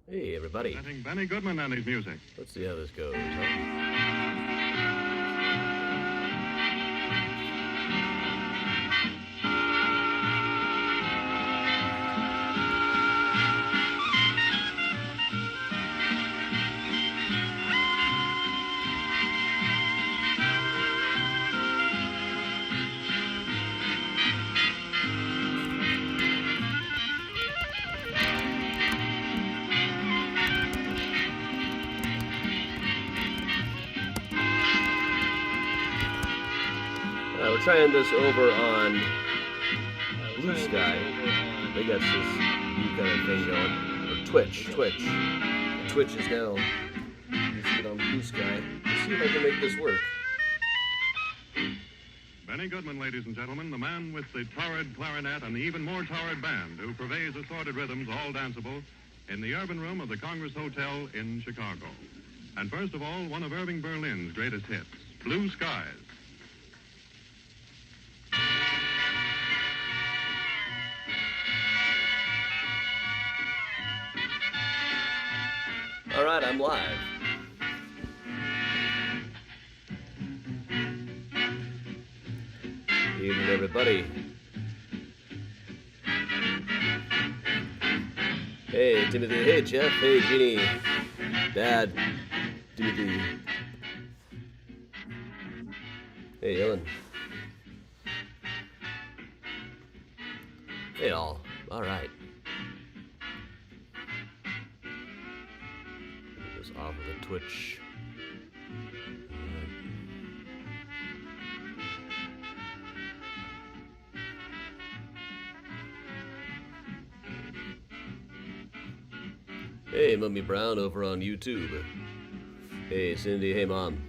Hey, everybody. Presenting Benny Goodman and his music. Let's see how this goes, huh? We're trying this over on Blue Sky. They got this new kind of thing going. Or Twitch. Twitch is now listed on Blue Sky. Let's see if I can make this work. Benny Goodman, ladies and gentlemen, the man with the torrid clarinet and the even more torrid band who purveys assorted rhythms, all danceable, in the urban room of the Congress Hotel in Chicago. And first of all, one of Irving Berlin's greatest hits, Blue Skies. All right, I'm live. Evening, everybody. Hey, Timothy. Hey, Jeff. Hey, Jeannie. Dad. Timothy. Hey, Ellen. Hey, all. All right. Just off of the Twitch. Hey, Mummy Brown over on YouTube. Hey, Cindy. Hey, Mom.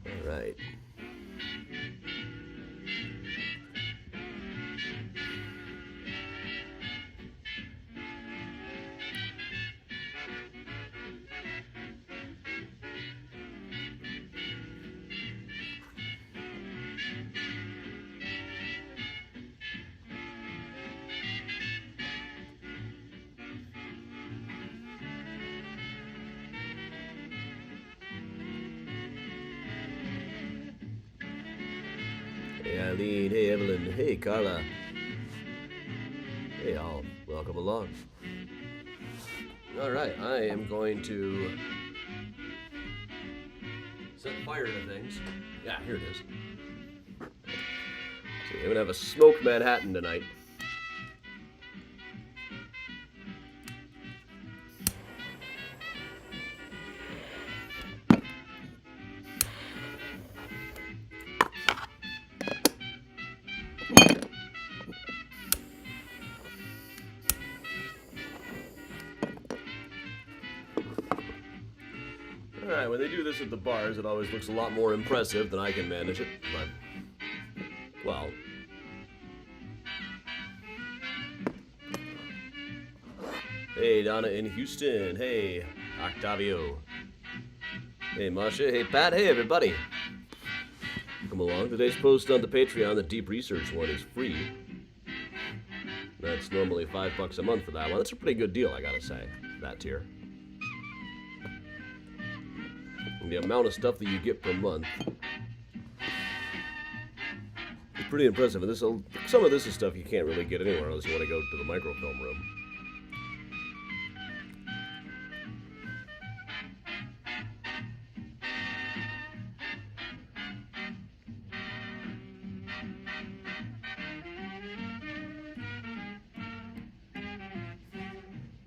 All right. Hey, Eileen. Hey, Evelyn. Hey, Carla. Hey, all. Welcome along. All right, I am going to set fire to things. Yeah, here it is. See, I'm going to have a smoked Manhattan tonight. Alright, when they do this at the bars, it always looks a lot more impressive than I can manage it, but, well. Hey, Donna in Houston. Hey, Octavio. Hey, Masha. Hey, Pat. Hey, everybody. Come along. Today's post on the Patreon, the Deep Research one, is free. That's normally $5 a month for that one. That's a pretty good deal, I gotta say, that tier. The amount of stuff that you get per month is pretty impressive. And some of this is stuff you can't really get anywhere unless you want to go to the microfilm room.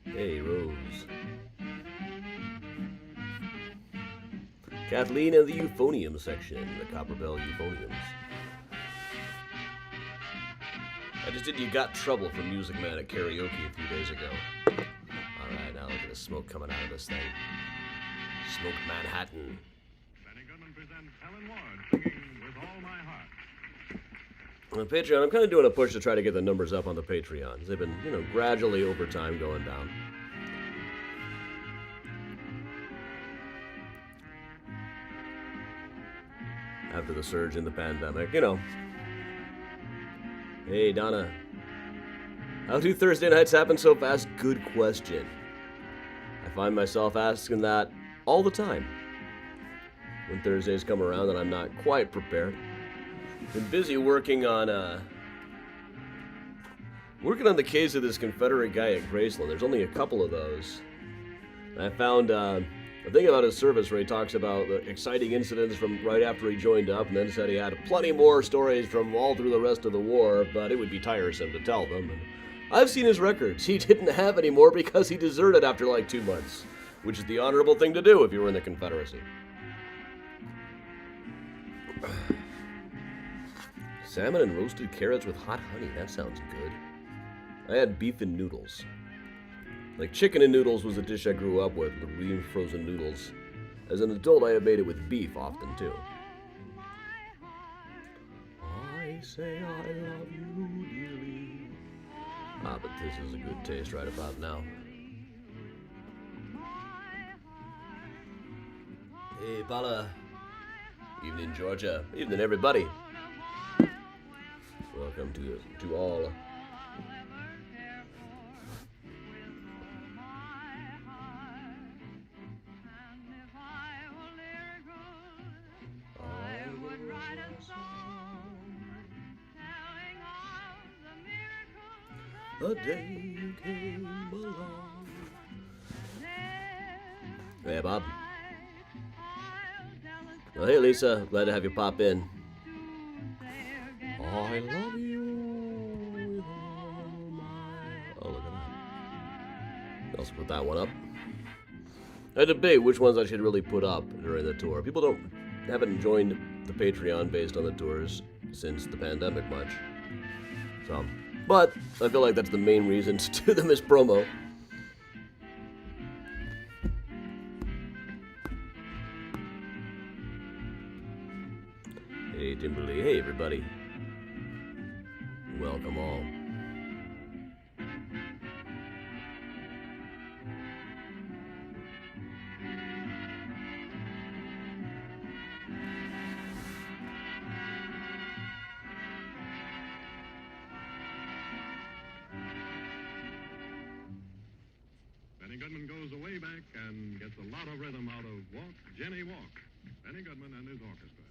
Hey, Rose. Kathleen and the euphonium section, the Copperbell euphoniums. I just did You Got Trouble from Music Man at karaoke a few days ago. Alright, now look at the smoke coming out of this thing. Smoked Manhattan. Benny Goodman presents Helen Ward singing With All My Heart. On the Patreon, I'm kind of doing a push to try to get the numbers up on the Patreons. They've been, gradually over time going down. After the surge in the pandemic, Hey, Donna. How do Thursday nights happen so fast? Good question. I find myself asking that all the time. When Thursdays come around and I'm not quite prepared. Been busy working on the case of this Confederate guy at Graceland. There's only a couple of those. I found a thing about his service where he talks about the exciting incidents from right after he joined up, and then said he had plenty more stories from all through the rest of the war, but it would be tiresome to tell them. And I've seen his records. He didn't have any more because he deserted after like 2 months, which is the honorable thing to do if you were in the Confederacy. Salmon and roasted carrots with hot honey. That sounds good. I had beef and noodles. Like chicken and noodles was a dish I grew up with, the green frozen noodles. As an adult, I have made it with beef often, too. I say I love you dearly. Ah, but this is a good taste right about now. Hey, Paula. Evening, Georgia. Evening, everybody. Welcome to all. A day came along. Hey, Bob. Well, hey, Lisa. Glad to have you pop in. I love you with all my... Oh, look at that. I'll also put that one up. I debate which ones I should really put up during the tour. People haven't joined the Patreon based on the tours since the pandemic much. So, but I feel like that's the main reason to do them as promo. Hey, Timberly. Hey, everybody. Welcome all. Benny Goodman goes way back and gets a lot of rhythm out of Walk, Jenny, Walk. Benny Goodman and his orchestra.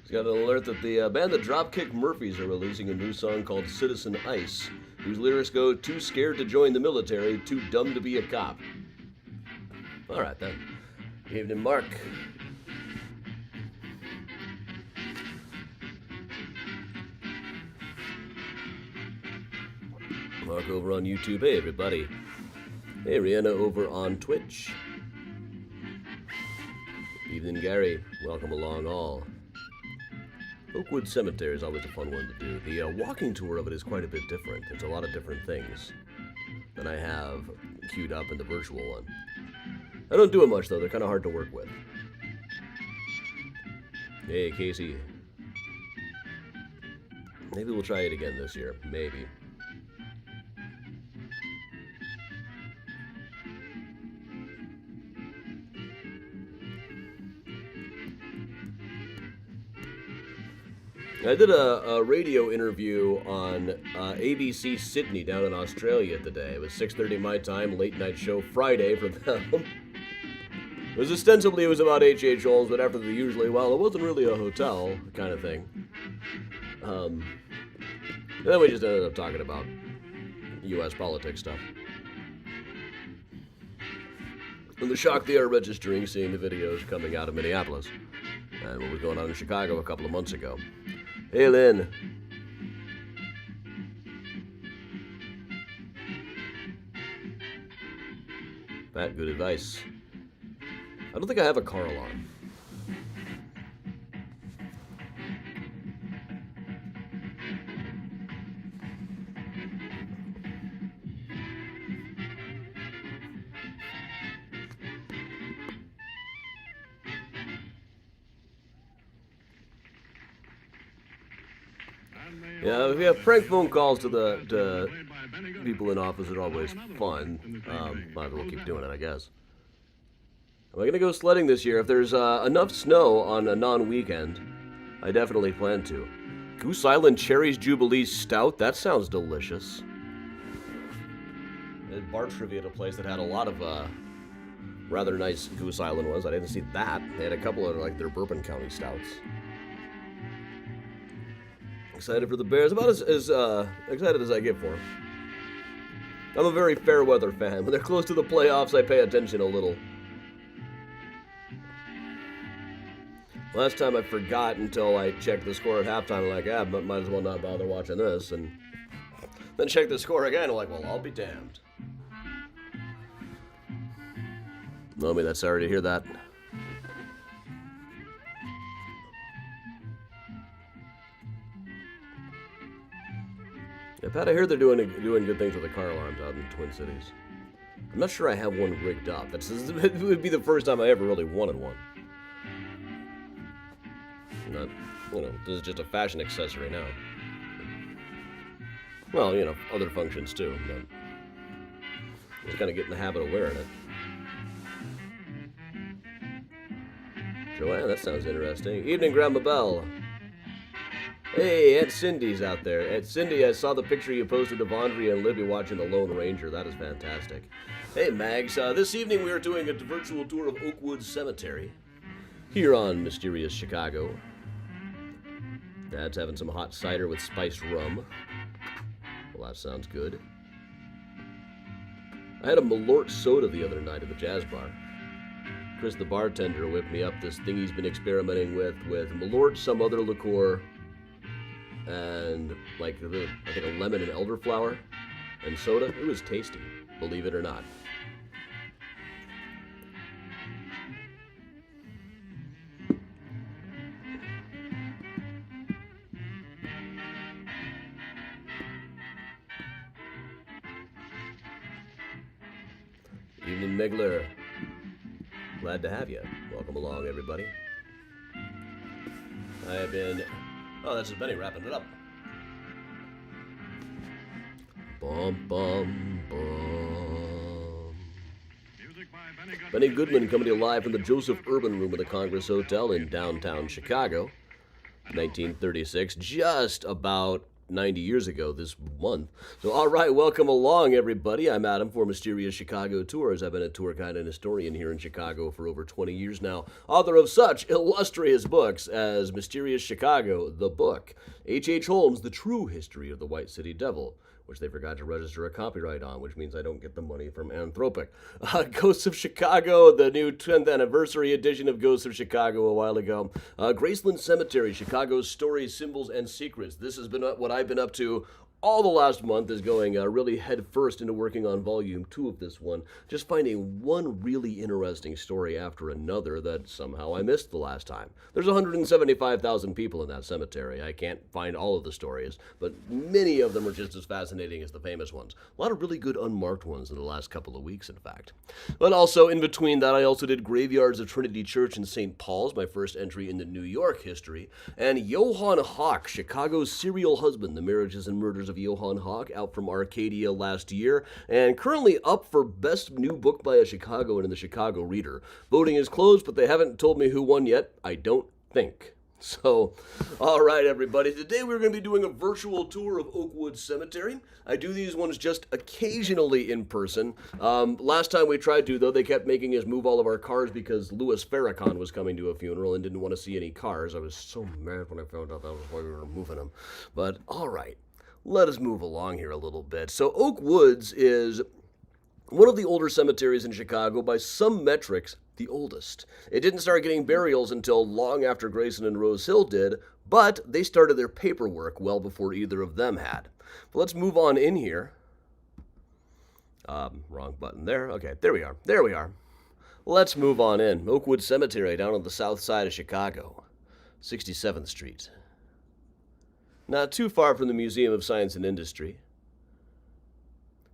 He's got an alert that the band the Dropkick Murphys are releasing a new song called Citizen Ice, whose lyrics go, "Too scared to join the military, too dumb to be a cop." All right, then. Good evening, Mark. Mark over on YouTube. Hey, everybody. Hey, Rihanna over on Twitch. Evening, Gary. Welcome along, all. Oakwood Cemetery is always a fun one to do. The walking tour of it is quite a bit different. There's a lot of different things than I have queued up in the virtual one. I don't do it much, though. They're kind of hard to work with. Hey, Casey. Maybe we'll try it again this year. Maybe. I did a radio interview on ABC Sydney down in Australia today. It was 6:30 my time, late night show Friday for them. It was about H.H. Holmes, but after the usually, well, it wasn't really a hotel kind of thing. And then we just ended up talking about U.S. politics stuff. And the shock they are registering seeing the videos coming out of Minneapolis and what was going on in Chicago a couple of months ago. Hey, Lynn. Pat, good advice. I don't think I have a car alarm. Yeah, if you have prank phone calls to the people in office are always fun. Might as well keep doing it, I guess. Am I going to go sledding this year? If there's enough snow on a non-weekend, I definitely plan to. Goose Island Cherries Jubilee Stout? That sounds delicious. I did bar trivia at a place that had a lot of rather nice Goose Island ones. I didn't see that. They had a couple of like their Bourbon County stouts. Excited for the Bears. About as excited as I get for them. I'm a very fair weather fan. When they're close to the playoffs, I pay attention a little. Last time I forgot until I checked the score at halftime. I'm like, but might as well not bother watching this. And then check the score again. I'm like, well, I'll be damned. No, I mean, that's sorry to hear that. Yeah, Pat, I hear they're doing good things with the car alarms out in the Twin Cities. I'm not sure I have one rigged up. It would be the first time I ever really wanted one. Not, this is just a fashion accessory now. Well, other functions too, but just kind of get in the habit of wearing it. Joanne, that sounds interesting. Evening, Grandma Bell. Hey, Aunt Cindy's out there. Aunt Cindy, I saw the picture you posted of Andrea and Libby watching The Lone Ranger. That is fantastic. Hey, Mags. This evening we are doing a virtual tour of Oakwood Cemetery here on Mysterious Chicago. Dad's having some hot cider with spiced rum. Well, that sounds good. I had a Malort soda the other night at the jazz bar. Chris, the bartender, whipped me up this thing he's been experimenting with Malort, some other liqueur, and I think a lemon and elderflower and soda. It was tasty, believe it or not. Evening, Migler. Glad to have you. Welcome along, everybody. I have been... Oh, this is Benny wrapping it up. Bum, bum, bum. Benny Goodman coming to you live from the Joseph Urban Room of the Congress Hotel in downtown Chicago. 1936, just about 90 years ago this month. So, all right, welcome along, everybody. I'm Adam for Mysterious Chicago Tours. I've been a tour guide and historian here in Chicago for over 20 years now. Author of such illustrious books as Mysterious Chicago, the book, H.H. Holmes, The True History of the White City Devil, which they forgot to register a copyright on, which means I don't get the money from Anthropic. Ghosts of Chicago, the new 10th anniversary edition of Ghosts of Chicago a while ago. Graceland Cemetery, Chicago's Stories, Symbols, and Secrets. This has been what I've been up to all the last month, is going really head first into working on volume 2 of this one, just finding one really interesting story after another that somehow I missed the last time. There's 175,000 people in that cemetery. I can't find all of the stories, but many of them are just as fascinating as the famous ones. A lot of really good unmarked ones in the last couple of weeks, in fact. But also, in between that, I also did Graveyards of Trinity Church in St. Paul's, my first entry into New York history, and Johann Hawk, Chicago's Serial Husband, The Marriages and Murders of Johann Hawk, out from Arcadia last year, and currently up for Best New Book by a Chicagoan in the Chicago Reader. Voting is closed, but they haven't told me who won yet. I don't think. So, all right, everybody. Today we're going to be doing a virtual tour of Oakwood Cemetery. I do these ones just occasionally in person. Last time we tried to, though, they kept making us move all of our cars because Louis Farrakhan was coming to a funeral and didn't want to see any cars. I was so mad when I found out that was why we were moving them. But, all right. Let us move along here a little bit. So Oak Woods is one of the older cemeteries in Chicago, by some metrics, the oldest. It didn't start getting burials until long after Grayson and Rose Hill did, but they started their paperwork well before either of them had. But let's move on in here. Wrong button there. Okay, there we are. There we are. Let's move on in. Oakwood Cemetery down on the south side of Chicago, 67th Street. Not too far from the Museum of Science and Industry.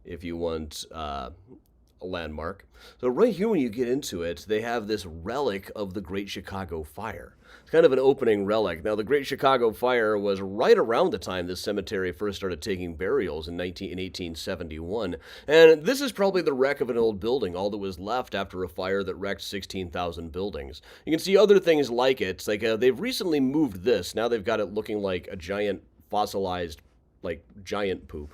If you want a landmark. So right here when you get into it, they have this relic of the Great Chicago Fire. It's kind of an opening relic. Now, the Great Chicago Fire was right around the time this cemetery first started taking burials in 1871. And this is probably the wreck of an old building, all that was left after a fire that wrecked 16,000 buildings. You can see other things like it. Like they've recently moved this. Now they've got it looking like a giant fossilized, like giant poop.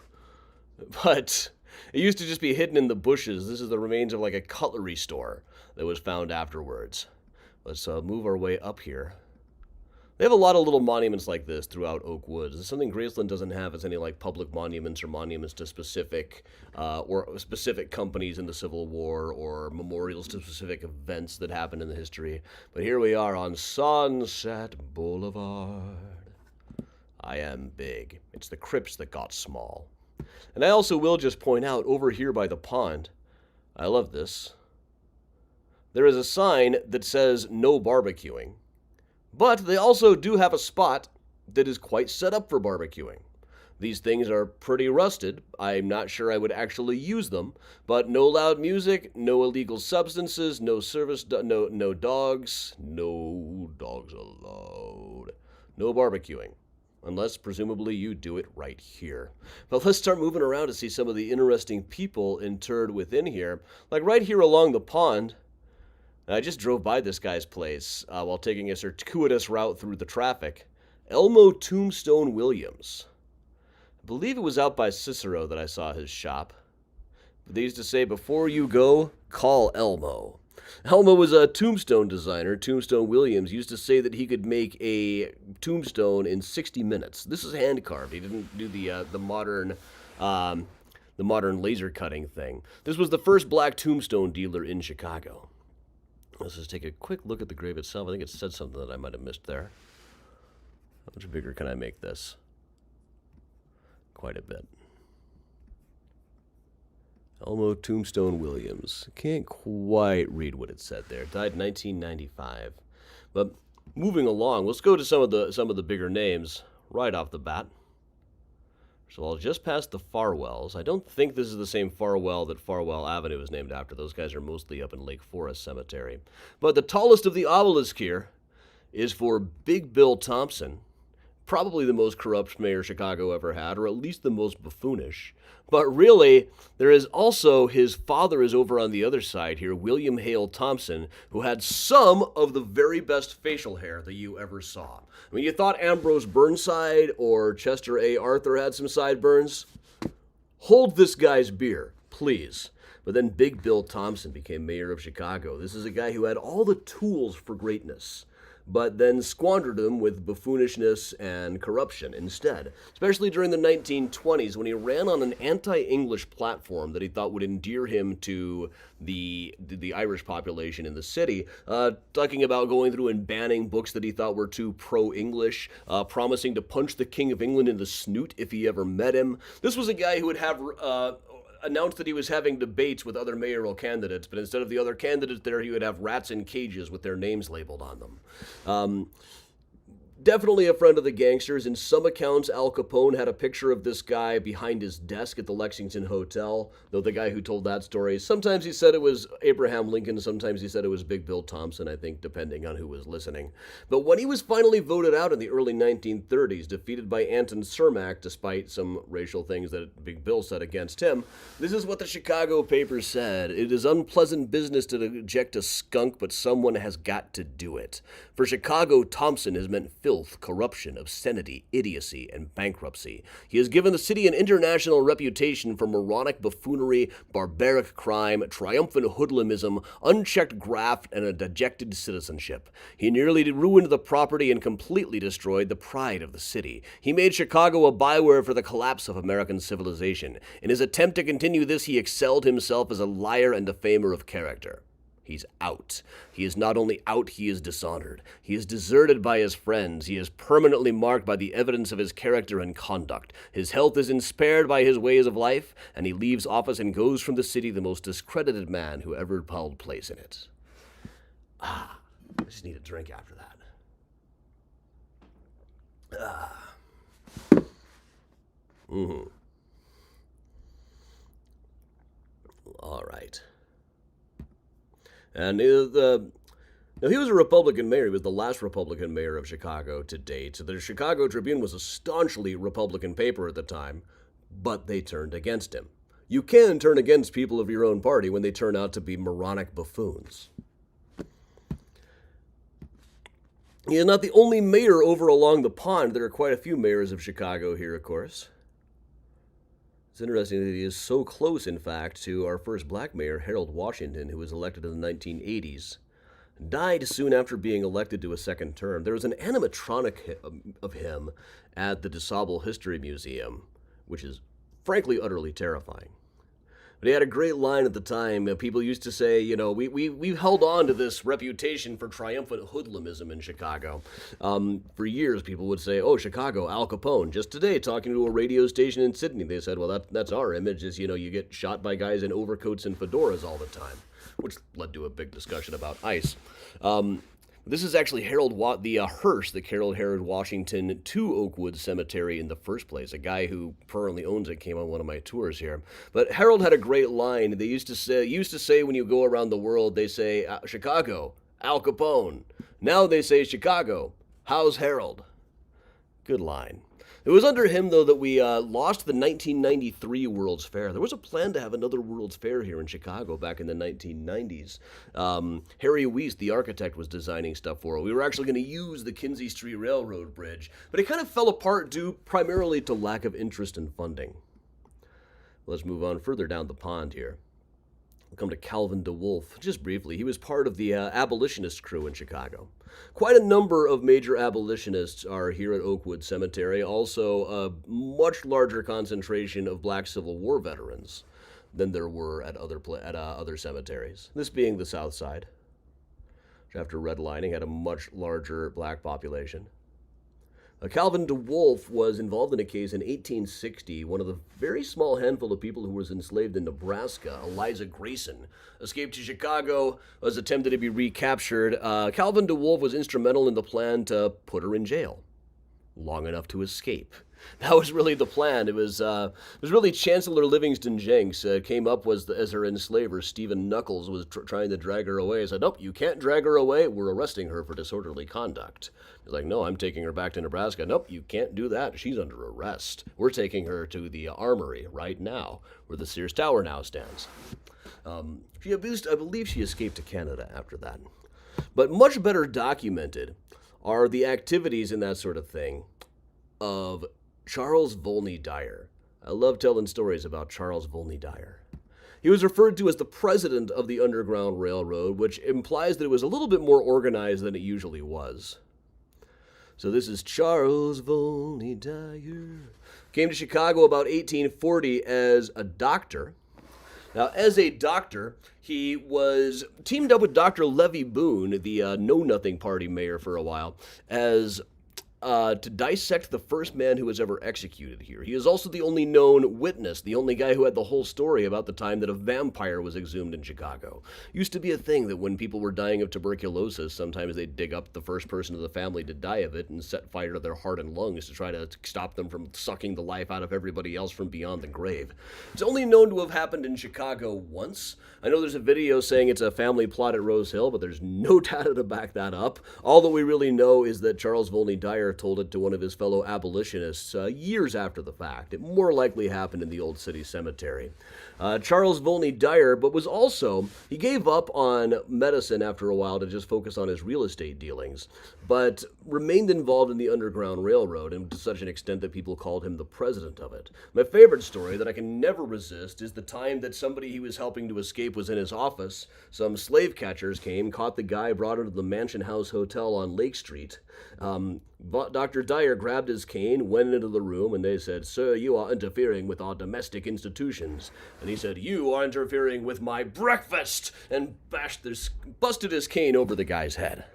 But it used to just be hidden in the bushes. This is the remains of like a cutlery store that was found afterwards. Let's move our way up here. They have a lot of little monuments like this throughout Oak Woods. Something Graceland doesn't have is any like public monuments or monuments to specific companies in the Civil War or memorials to specific events that happened in the history. But here we are on Sunset Boulevard. I am big. It's the crypts that got small. And I also will just point out over here by the pond, I love this. There is a sign that says no barbecuing, but they also do have a spot that is quite set up for barbecuing. These things are pretty rusted. I'm not sure I would actually use them, but no loud music, no illegal substances, no dogs, no dogs allowed, no barbecuing. Unless, presumably, you do it right here. But let's start moving around to see some of the interesting people interred within here. Like right here along the pond, I just drove by this guy's place while taking a circuitous route through the traffic. Elmo Tombstone Williams. I believe it was out by Cicero that I saw his shop. They used to say, before you go, call Elmo. Elmo was a tombstone designer. Tombstone Williams used to say that he could make a tombstone in 60 minutes. This is hand carved. He didn't do the modern laser cutting thing. This was the first black tombstone dealer in Chicago. Let's just take a quick look at the grave itself. I think it said something that I might have missed there. How much bigger can I make this? Quite a bit. Elmo Tombstone Williams. Can't quite read what it said there. Died in 1995. But moving along, let's go to some of the bigger names right off the bat. So I'll just past the Farwells. I don't think this is the same Farwell that Farwell Avenue is named after. Those guys are mostly up in Lake Forest Cemetery. But the tallest of the obelisk here is for Big Bill Thompson. Probably the most corrupt mayor Chicago ever had, or at least the most buffoonish. But really, there is also his father is over on the other side here, William Hale Thompson, who had some of the very best facial hair that you ever saw. I mean, you thought Ambrose Burnside or Chester A. Arthur had some sideburns? Hold this guy's beer, please. But then Big Bill Thompson became mayor of Chicago. This is a guy who had all the tools for greatness, but then squandered them with buffoonishness and corruption instead, especially during the 1920s when he ran on an anti-English platform that he thought would endear him to the Irish population in the city, talking about going through and banning books that he thought were too pro-English, promising to punch the King of England in the snoot if he ever met him. This was a guy who would have announced that he was having debates with other mayoral candidates, but instead of the other candidates there, he would have rats in cages with their names labeled on them. Definitely a friend of the gangsters. In some accounts, Al Capone had a picture of this guy behind his desk at the Lexington Hotel, though the guy who told that story, sometimes he said it was Abraham Lincoln, sometimes he said it was Big Bill Thompson, I think, depending on who was listening. But when he was finally voted out in the early 1930s, defeated by Anton Cermak, despite some racial things that Big Bill said against him, this is what the Chicago papers said. It is unpleasant business to eject a skunk, but someone has got to do it. For Chicago, Thompson has meant filth, corruption, obscenity, idiocy, and bankruptcy. He has given the city an international reputation for moronic buffoonery, barbaric crime, triumphant hoodlumism, unchecked graft, and a dejected citizenship. He nearly ruined the property and completely destroyed the pride of the city. He made Chicago a byword for the collapse of American civilization. In his attempt to continue this, he excelled himself as a liar and defamer of character. He's out. He is not only out, he is dishonored. He is deserted by his friends. He is permanently marked by the evidence of his character and conduct. His health is impaired by his ways of life, and he leaves office and goes from the city the most discredited man who ever held place in it. I just need a drink after that. All right. And now, he was a Republican mayor. He was the last Republican mayor of Chicago to date. The Chicago Tribune was a staunchly Republican paper at the time, but they turned against him. You can turn against people of your own party when they turn out to be moronic buffoons. He is not the only mayor over along the pond. There are quite a few mayors of Chicago here, of course. It's interesting that he is so close, in fact, to our first black mayor, Harold Washington, who was elected in the 1980s. Died soon after being elected to a second term. There was an animatronic of him at the DuSable History Museum, which is frankly utterly terrifying. But he had a great line at the time. People used to say, we've held on to this reputation for triumphant hoodlumism in Chicago. For years, people would say, oh, Chicago, Al Capone. Just today, talking to a radio station in Sydney, they said, well, that's our image, is, you get shot by guys in overcoats and fedoras all the time, which led to a big discussion about ICE. This is actually the hearse that carried Harold Washington to Oakwood Cemetery in the first place. A guy who permanently owns it came on one of my tours here. But Harold had a great line. They used to say when you go around the world, they say, Chicago, Al Capone. Now they say, Chicago, how's Harold? Good line. It was under him, though, that we lost the 1993 World's Fair. There was a plan to have another World's Fair here in Chicago back in the 1990s. Harry Weiss, the architect, was designing stuff for it. We were actually going to use the Kinzie Street Railroad Bridge, but it kind of fell apart due primarily to lack of interest in funding. Let's move on further down the pond here. We'll come to Calvin DeWolf. Just briefly, he was part of the abolitionist crew in Chicago. Quite a number of major abolitionists are here at Oakwood Cemetery, also a much larger concentration of black Civil War veterans than there were at other cemeteries, this being the South Side, which after redlining had a much larger black population. Calvin DeWolf was involved in a case in 1860. One of the very small handful of people who was enslaved in Nebraska, Eliza Grayson, escaped to Chicago, was attempted to be recaptured. Calvin DeWolf was instrumental in the plan to put her in jail long enough to escape. That was really the plan. It was really Chancellor Livingston Jenks came up as her enslaver. Stephen Knuckles was trying to drag her away. He said, nope, you can't drag her away. We're arresting her for disorderly conduct. He's like, no, I'm taking her back to Nebraska. Nope, you can't do that. She's under arrest. We're taking her to the armory right now, where the Sears Tower now stands. I believe she escaped to Canada after that. But much better documented are the activities and that sort of thing of Charles Volney Dyer. I love telling stories about Charles Volney Dyer. He was referred to as the president of the Underground Railroad, which implies that it was a little bit more organized than it usually was. So this is Charles Volney Dyer. Came to Chicago about 1840 as a doctor. Now, as a doctor, he was teamed up with Dr. Levy Boone, the Know-Nothing Party mayor for a while, as to dissect the first man who was ever executed here. He is also the only known witness, the only guy who had the whole story about the time that a vampire was exhumed in Chicago. Used to be a thing that when people were dying of tuberculosis, sometimes they'd dig up the first person of the family to die of it and set fire to their heart and lungs to try to stop them from sucking the life out of everybody else from beyond the grave. It's only known to have happened in Chicago once. I know there's a video saying it's a family plot at Rose Hill, but there's no data to back that up. All that we really know is that Charles Volney Dyer told it to one of his fellow abolitionists years after the fact. It more likely happened in the Old City Cemetery. Charles Volney Dyer, but he gave up on medicine after a while to just focus on his real estate dealings, but remained involved in the Underground Railroad, and to such an extent that people called him the president of it. My favorite story that I can never resist is the time that somebody he was helping to escape was in his office. Some slave catchers came, caught the guy, brought him to the Mansion House Hotel on Lake Street. Dr. Dyer grabbed his cane, went into the room, and they said, "Sir, you are interfering with our domestic institutions." And he said, "You are interfering with my breakfast," and busted his cane over the guy's head.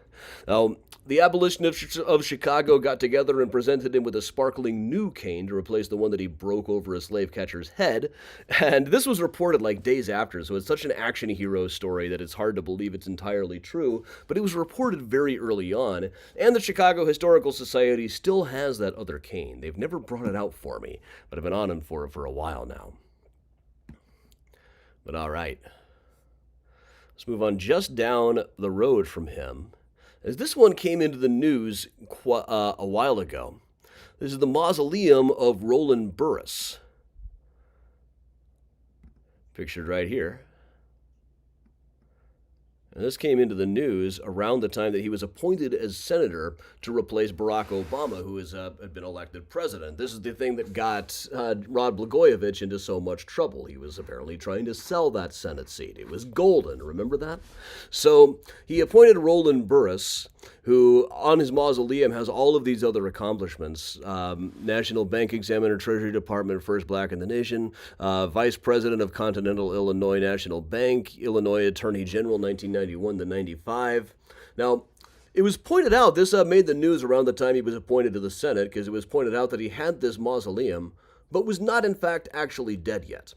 Now, the abolitionists of Chicago got together and presented him with a sparkling new cane to replace the one that he broke over a slave catcher's head. And this was reported like days after, so it's such an action hero story that it's hard to believe it's entirely true, but it was reported very early on, and the Chicago Historical Society still has that other cane. They've never brought it out for me, but I've been on for it for a while now. But all right. Let's move on just down the road from him, as this one came into the news a while ago. This is the mausoleum of Roland Burris, pictured right here. And this came into the news around the time that he was appointed as senator to replace Barack Obama, who had been elected president. This is the thing that got Rod Blagojevich into so much trouble. He was apparently trying to sell that Senate seat. It was golden, remember that? So he appointed Roland Burris, who on his mausoleum has all of these other accomplishments. National Bank Examiner, Treasury Department, first black in the nation, Vice President of Continental Illinois National Bank, Illinois Attorney General 1991 to 95. Now, it was pointed out, this made the news around the time he was appointed to the Senate, because it was pointed out that he had this mausoleum, but was not in fact actually dead yet.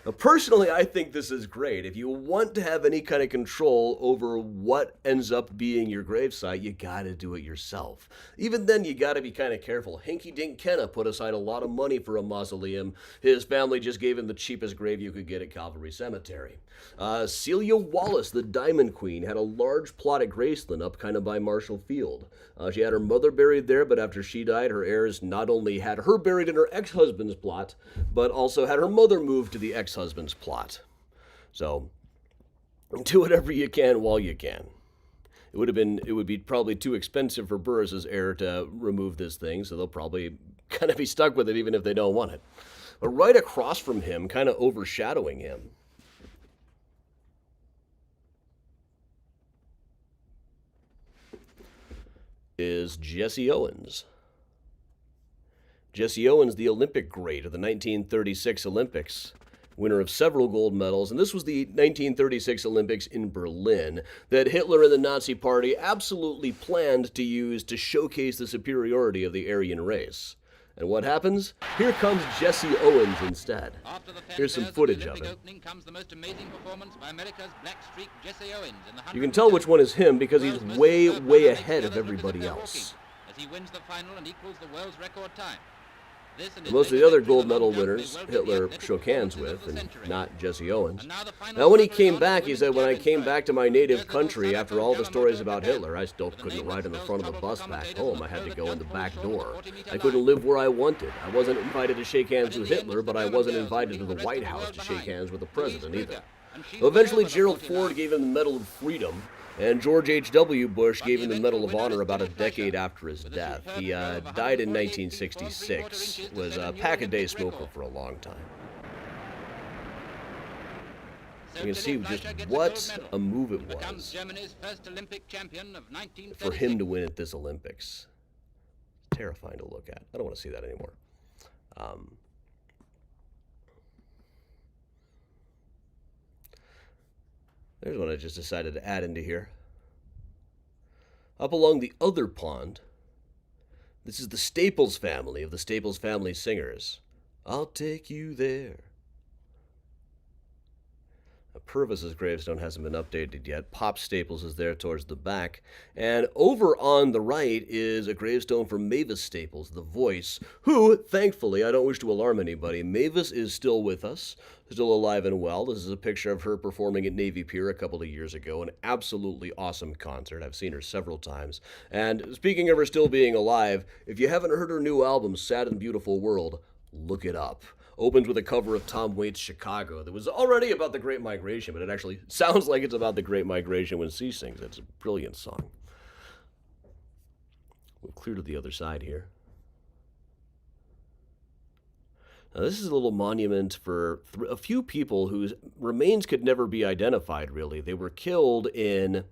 Now, personally, I think this is great. If you want to have any kind of control over what ends up being your gravesite, you gotta do it yourself. Even then, you gotta be kind of careful. Hinky Dink Kenna put aside a lot of money for a mausoleum. His family just gave him the cheapest grave you could get at Calvary Cemetery. Celia Wallace, the Diamond Queen, had a large plot at Graceland up kind of by Marshall Field. She had her mother buried there, but after she died, her heirs not only had her buried in her ex-husband's plot, but also had her mother moved to the ex-husband's plot. So, do whatever you can while you can. It would be probably too expensive for Burris's heir to remove this thing, so they'll probably kind of be stuck with it even if they don't want it. But right across from him, kind of overshadowing him, is Jesse Owens. Jesse Owens, the Olympic great of the 1936 Olympics, winner of several gold medals, and this was the 1936 Olympics in Berlin that Hitler and the Nazi Party absolutely planned to use to showcase the superiority of the Aryan race. And what happens? Here comes Jesse Owens instead. Here's some footage of him. You can tell which one is him because he's way, way ahead of everybody else. As he wins the final and equals the world's record time. Most of the other gold medal winners Hitler shook hands with, and not Jesse Owens. Now, when he came back, he said, when I came back to my native country after all the stories about Hitler, I still couldn't ride in the front of the bus back home. I had to go in the back door. I couldn't live where I wanted. I wasn't invited to shake hands with Hitler, but I wasn't invited to the White House to shake hands with the president either. Well, eventually, Gerald Ford gave him the Medal of Freedom, and George H.W. Bush gave him the Medal of Honor about a decade after his death. He died in 1966, was a pack-a-day smoker for a long time. You can see just what a move it was for him to win at this Olympics. Terrifying to look at. I don't want to see that anymore. There's one I just decided to add into here. Up along the other pond, this is the Staples family of the Staples Family Singers. I'll take you there. Purvis's gravestone hasn't been updated yet. Pop Staples is there towards the back. And over on the right is a gravestone for Mavis Staples, the voice, who, thankfully, I don't wish to alarm anybody, Mavis is still with us, still alive and well. This is a picture of her performing at Navy Pier a couple of years ago. An absolutely awesome concert. I've seen her several times. And speaking of her still being alive, if you haven't heard her new album, Sad and Beautiful World, look it up. Opens with a cover of Tom Waits' Chicago that was already about the Great Migration, but it actually sounds like it's about the Great Migration when she sings. It's a brilliant song. We'll clear to the other side here. Now, this is a little monument for a few people whose remains could never be identified, really. They were killed in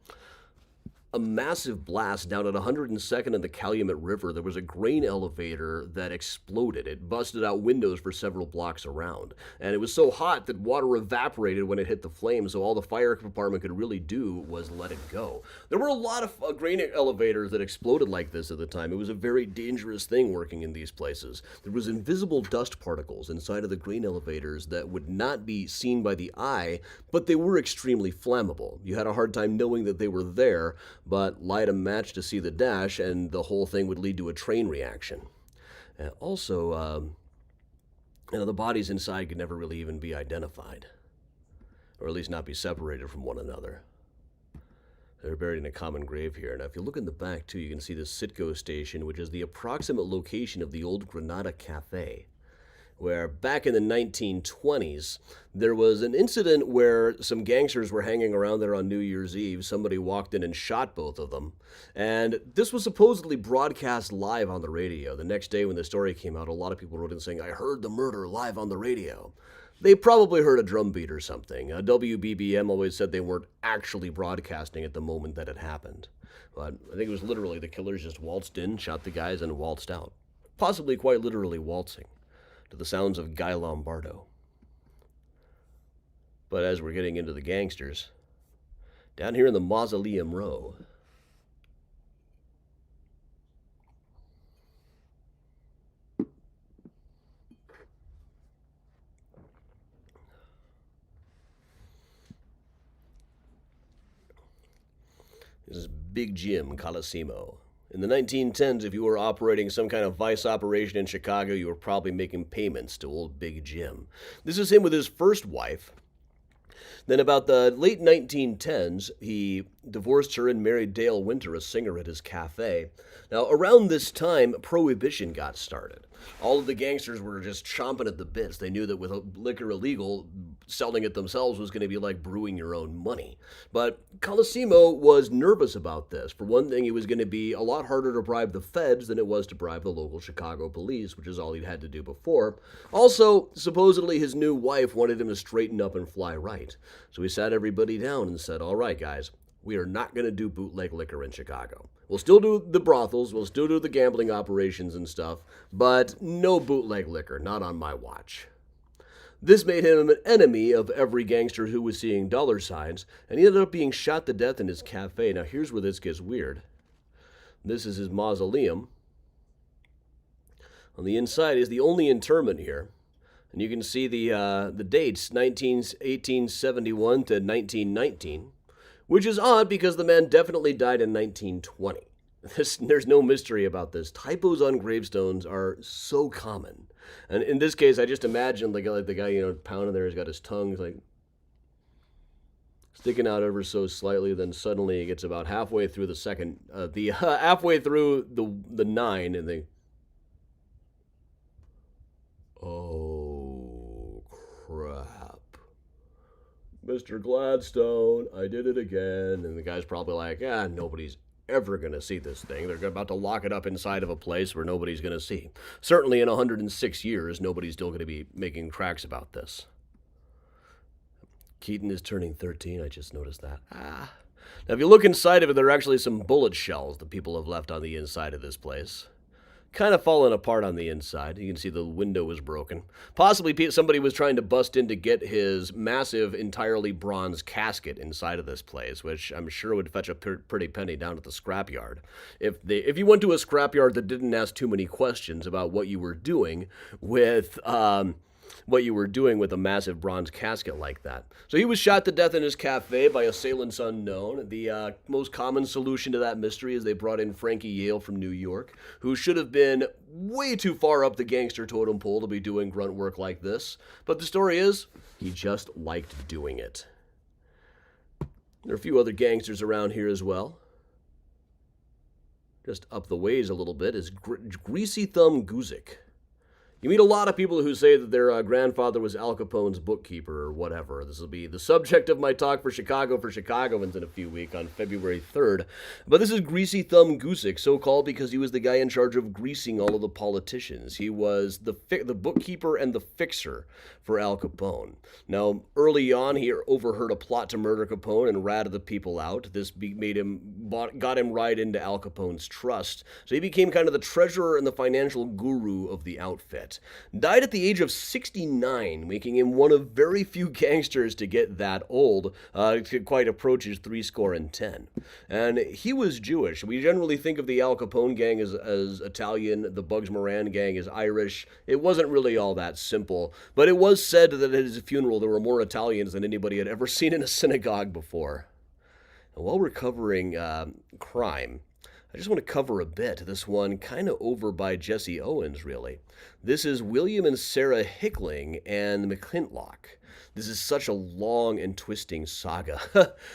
a massive blast down at 102nd and the Calumet River. There was a grain elevator that exploded. It busted out windows for several blocks around. And it was so hot that water evaporated when it hit the flames, so all the fire department could really do was let it go. There were a lot of grain elevators that exploded like this at the time. It was a very dangerous thing working in these places. There was invisible dust particles inside of the grain elevators that would not be seen by the eye, but they were extremely flammable. You had a hard time knowing that they were there, but light a match to see the dash, and the whole thing would lead to a train reaction. And also, the bodies inside could never really even be identified, or at least not be separated from one another. They're buried in a common grave here. Now, if you look in the back, too, you can see the Citgo station, which is the approximate location of the old Granada Cafe, where back in the 1920s, there was an incident where some gangsters were hanging around there on New Year's Eve. Somebody walked in and shot both of them. And this was supposedly broadcast live on the radio. The next day when the story came out, a lot of people wrote in saying, "I heard the murder live on the radio." They probably heard a drum beat or something. WBBM always said they weren't actually broadcasting at the moment that it happened. But I think it was literally the killers just waltzed in, shot the guys, and waltzed out. Possibly quite literally waltzing to the sounds of Guy Lombardo. But as we're getting into the gangsters, down here in the Mausoleum Row, this is Big Jim Colosimo. In the 1910s, if you were operating some kind of vice operation in Chicago, you were probably making payments to old Big Jim. This is him with his first wife. Then about the late 1910s, he divorced her and married Dale Winter, a singer at his cafe. Now, around this time, Prohibition got started. All of the gangsters were just chomping at the bits. They knew that with liquor illegal, selling it themselves was going to be like brewing your own money. But Colosimo was nervous about this. For one thing, it was going to be a lot harder to bribe the feds than it was to bribe the local Chicago police, which is all he'd had to do before. Also, supposedly his new wife wanted him to straighten up and fly right. So he sat everybody down and said, "All right, guys, we are not going to do bootleg liquor in Chicago. We'll still do the brothels, we'll still do the gambling operations and stuff, but no bootleg liquor, not on my watch." This made him an enemy of every gangster who was seeing dollar signs, and he ended up being shot to death in his cafe. Now here's where this gets weird. This is his mausoleum. On the inside is the only interment here. And you can see the dates, 1871 to 1919, which is odd because the man definitely died in 1920. There's no mystery about this. Typos on gravestones are so common. And in this case, I just imagine the guy, pounding there, he's got his tongue like sticking out ever so slightly. Then suddenly it gets about halfway through halfway through the 9, and they, "Oh, crap. Mr. Gladstone, I did it again." And the guy's probably like, nobody's ever going to see this thing. They're about to lock it up inside of a place where nobody's going to see. Certainly in 106 years, nobody's still going to be making tracks about this. Keaton is turning 13. I just noticed that. Now, if you look inside of it, there are actually some bullet shells that people have left on the inside of this place. Kind of fallen apart on the inside. You can see the window was broken. Possibly somebody was trying to bust in to get his massive, entirely bronze casket inside of this place, which I'm sure would fetch a pretty penny down at the scrapyard. If you went to a scrapyard that didn't ask too many questions about what you were doing with a massive bronze casket like that. So he was shot to death in his cafe by assailants unknown. The most common solution to that mystery is they brought in Frankie Yale from New York, who should have been way too far up the gangster totem pole to be doing grunt work like this. But the story is, he just liked doing it. There are a few other gangsters around here as well. Just up the ways a little bit is Greasy Thumb Guzik. You meet a lot of people who say that their grandfather was Al Capone's bookkeeper or whatever. This will be the subject of my talk for Chicagoans in a few weeks on February 3rd. But this is Greasy Thumb Guzik, so called because he was the guy in charge of greasing all of the politicians. He was the bookkeeper and the fixer for Al Capone. Now, early on, he overheard a plot to murder Capone and ratted the people out. This got him right into Al Capone's trust. So he became kind of the treasurer and the financial guru of the outfit. Died at the age of 69, making him one of very few gangsters to get that old, to quite approach his 70. And he was Jewish. We generally think of the Al Capone gang as Italian, the Bugs Moran gang as Irish. It wasn't really all that simple, but it was said that at his funeral there were more Italians than anybody had ever seen in a synagogue before. And while we're covering crime, I just want to cover a bit. This one kind of over by Jesse Owens, really. This is William and Sarah Hickling and McClintock. This is such a long and twisting saga.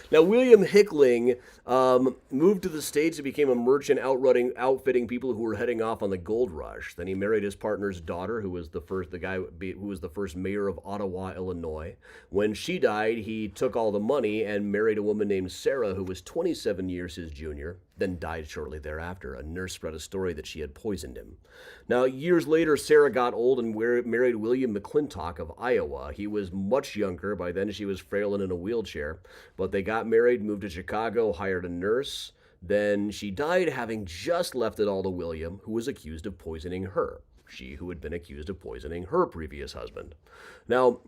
Now, William Hickling moved to the States and became a merchant outfitting people who were heading off on the gold rush. Then he married his partner's daughter, who was the first mayor of Ottawa, Illinois. When she died, he took all the money and married a woman named Sarah, who was 27 years his junior, then died shortly thereafter. A nurse spread a story that she had poisoned him. Now, years later, Sarah got old and married William McClintock of Iowa. He was much younger. By then, she was frail and in a wheelchair. But they got married, moved to Chicago, hired a nurse. Then she died, having just left it all to William, who was accused of poisoning her. She who had been accused of poisoning her previous husband. Now,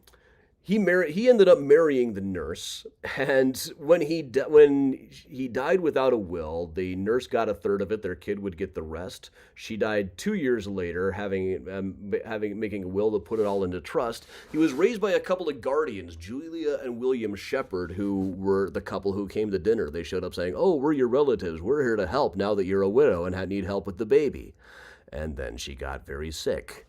he ended up marrying the nurse, and when he died without a will, the nurse got a third of it. Their kid would get the rest. She died 2 years later, making a will to put it all into trust. He was raised by a couple of guardians, Julia and William Shepard, who were the couple who came to dinner. They showed up saying, "Oh, we're your relatives. We're here to help now that you're a widow and need help with the baby." And then she got very sick.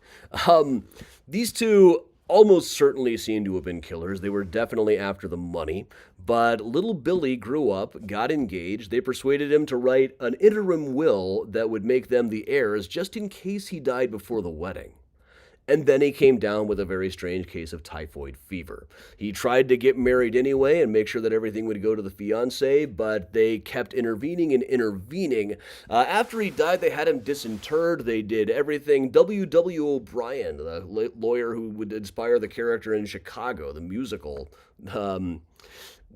These two almost certainly seem to have been killers. They were definitely after the money. But little Billy grew up, got engaged. They persuaded him to write an interim will that would make them the heirs just in case he died before the wedding. And then he came down with a very strange case of typhoid fever. He tried to get married anyway and make sure that everything would go to the fiancée, but they kept intervening and intervening. After he died, they had him disinterred. They did everything. W. O'Brien, the lawyer who would inspire the character in Chicago, the musical,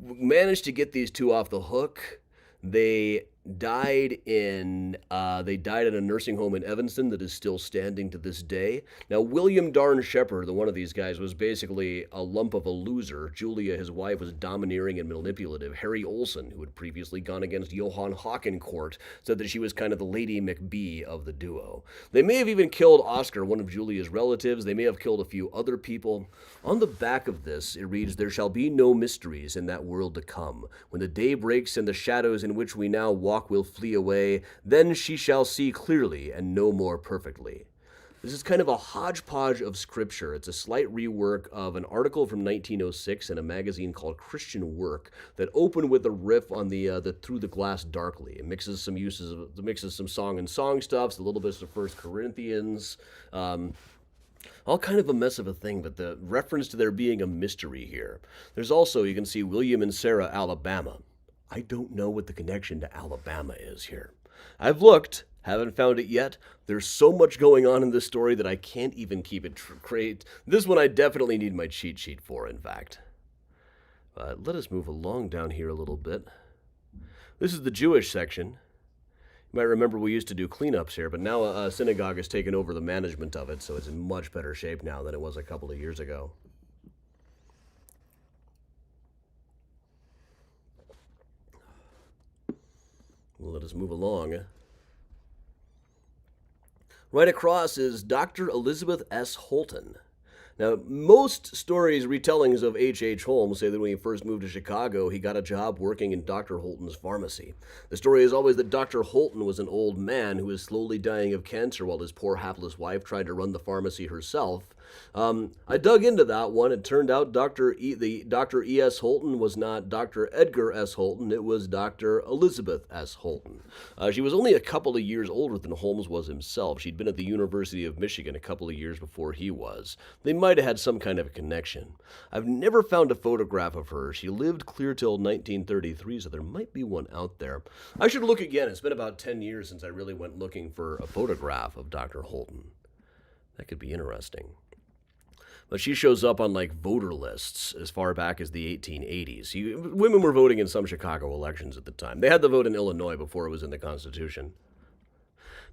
managed to get these two off the hook. They died in a nursing home in Evanston that is still standing to this day. Now, William Darn Shepard, the one of these guys, was basically a lump of a loser. Julia, his wife, was domineering and manipulative. Harry Olson, who had previously gone against Johann Hawkencourt, said that she was kind of the Lady McBee of the duo. They may have even killed Oscar, one of Julia's relatives. They may have killed a few other people. On the back of this, it reads, "There shall be no mysteries in that world to come. When the day breaks and the shadows in which we now walk will flee away, then she shall see clearly and know more perfectly." This is kind of a hodgepodge of scripture. It's a slight rework of an article from 1906 in a magazine called Christian Work that opened with a riff on the Through the Glass Darkly. It mixes some song and song stuff, a little bit of 1 Corinthians, all kind of a mess of a thing, but the reference to there being a mystery here. There's also, you can see William and Sarah, Alabama. I don't know what the connection to Alabama is here. I've looked, haven't found it yet. There's so much going on in this story that I can't even keep it straight. This one I definitely need my cheat sheet for, in fact. Let us move along down here a little bit. This is the Jewish section. You might remember we used to do cleanups here, but now a synagogue has taken over the management of it, so it's in much better shape now than it was a couple of years ago. Let us move along. Right across is Dr. Elizabeth S. Holton. Now, most stories, retellings of H.H. Holmes say that when he first moved to Chicago, he got a job working in Dr. Holton's pharmacy. The story is always that Dr. Holton was an old man who was slowly dying of cancer while his poor hapless wife tried to run the pharmacy herself. I dug into that one. It turned out Dr. E.S. Holton was not Dr. Edgar S. Holton. It was Dr. Elizabeth S. Holton. She was only a couple of years older than Holmes was himself. She'd been at the University of Michigan a couple of years before he was. They might have had some kind of a connection. I've never found a photograph of her. She lived clear till 1933, so there might be one out there. I should look again. It's been about 10 years since I really went looking for a photograph of Dr. Holton. That could be interesting. But she shows up on like voter lists as far back as the 1880s. Women were voting in some Chicago elections at the time. They had the vote in Illinois before it was in the Constitution.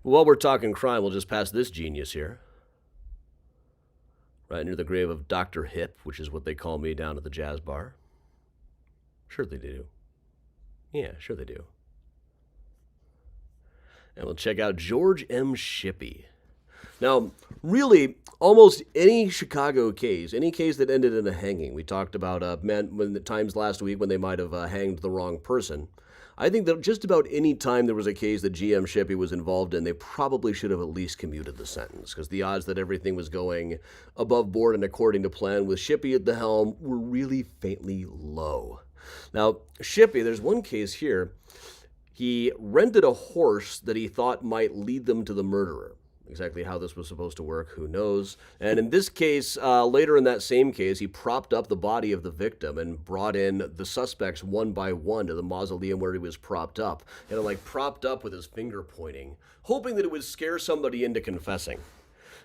But while we're talking crime, we'll just pass this genius here. Right near the grave of Dr. Hip, which is what they call me down at the jazz bar. Sure they do. Yeah, sure they do. And we'll check out George M. Shippey. Now, really, almost any Chicago case, any case that ended in a hanging, we talked about times last week when they might have hanged the wrong person. I think that just about any time there was a case that GM Shippey was involved in, they probably should have at least commuted the sentence, because the odds that everything was going above board and according to plan with Shippey at the helm were really faintly low. Now, Shippey, there's one case here. He rented a horse that he thought might lead them to the murderer. Exactly how this was supposed to work, who knows? And in this case, later in that same case, he propped up the body of the victim and brought in the suspects one by one to the mausoleum where he was propped up. And like propped up with his finger pointing, hoping that it would scare somebody into confessing,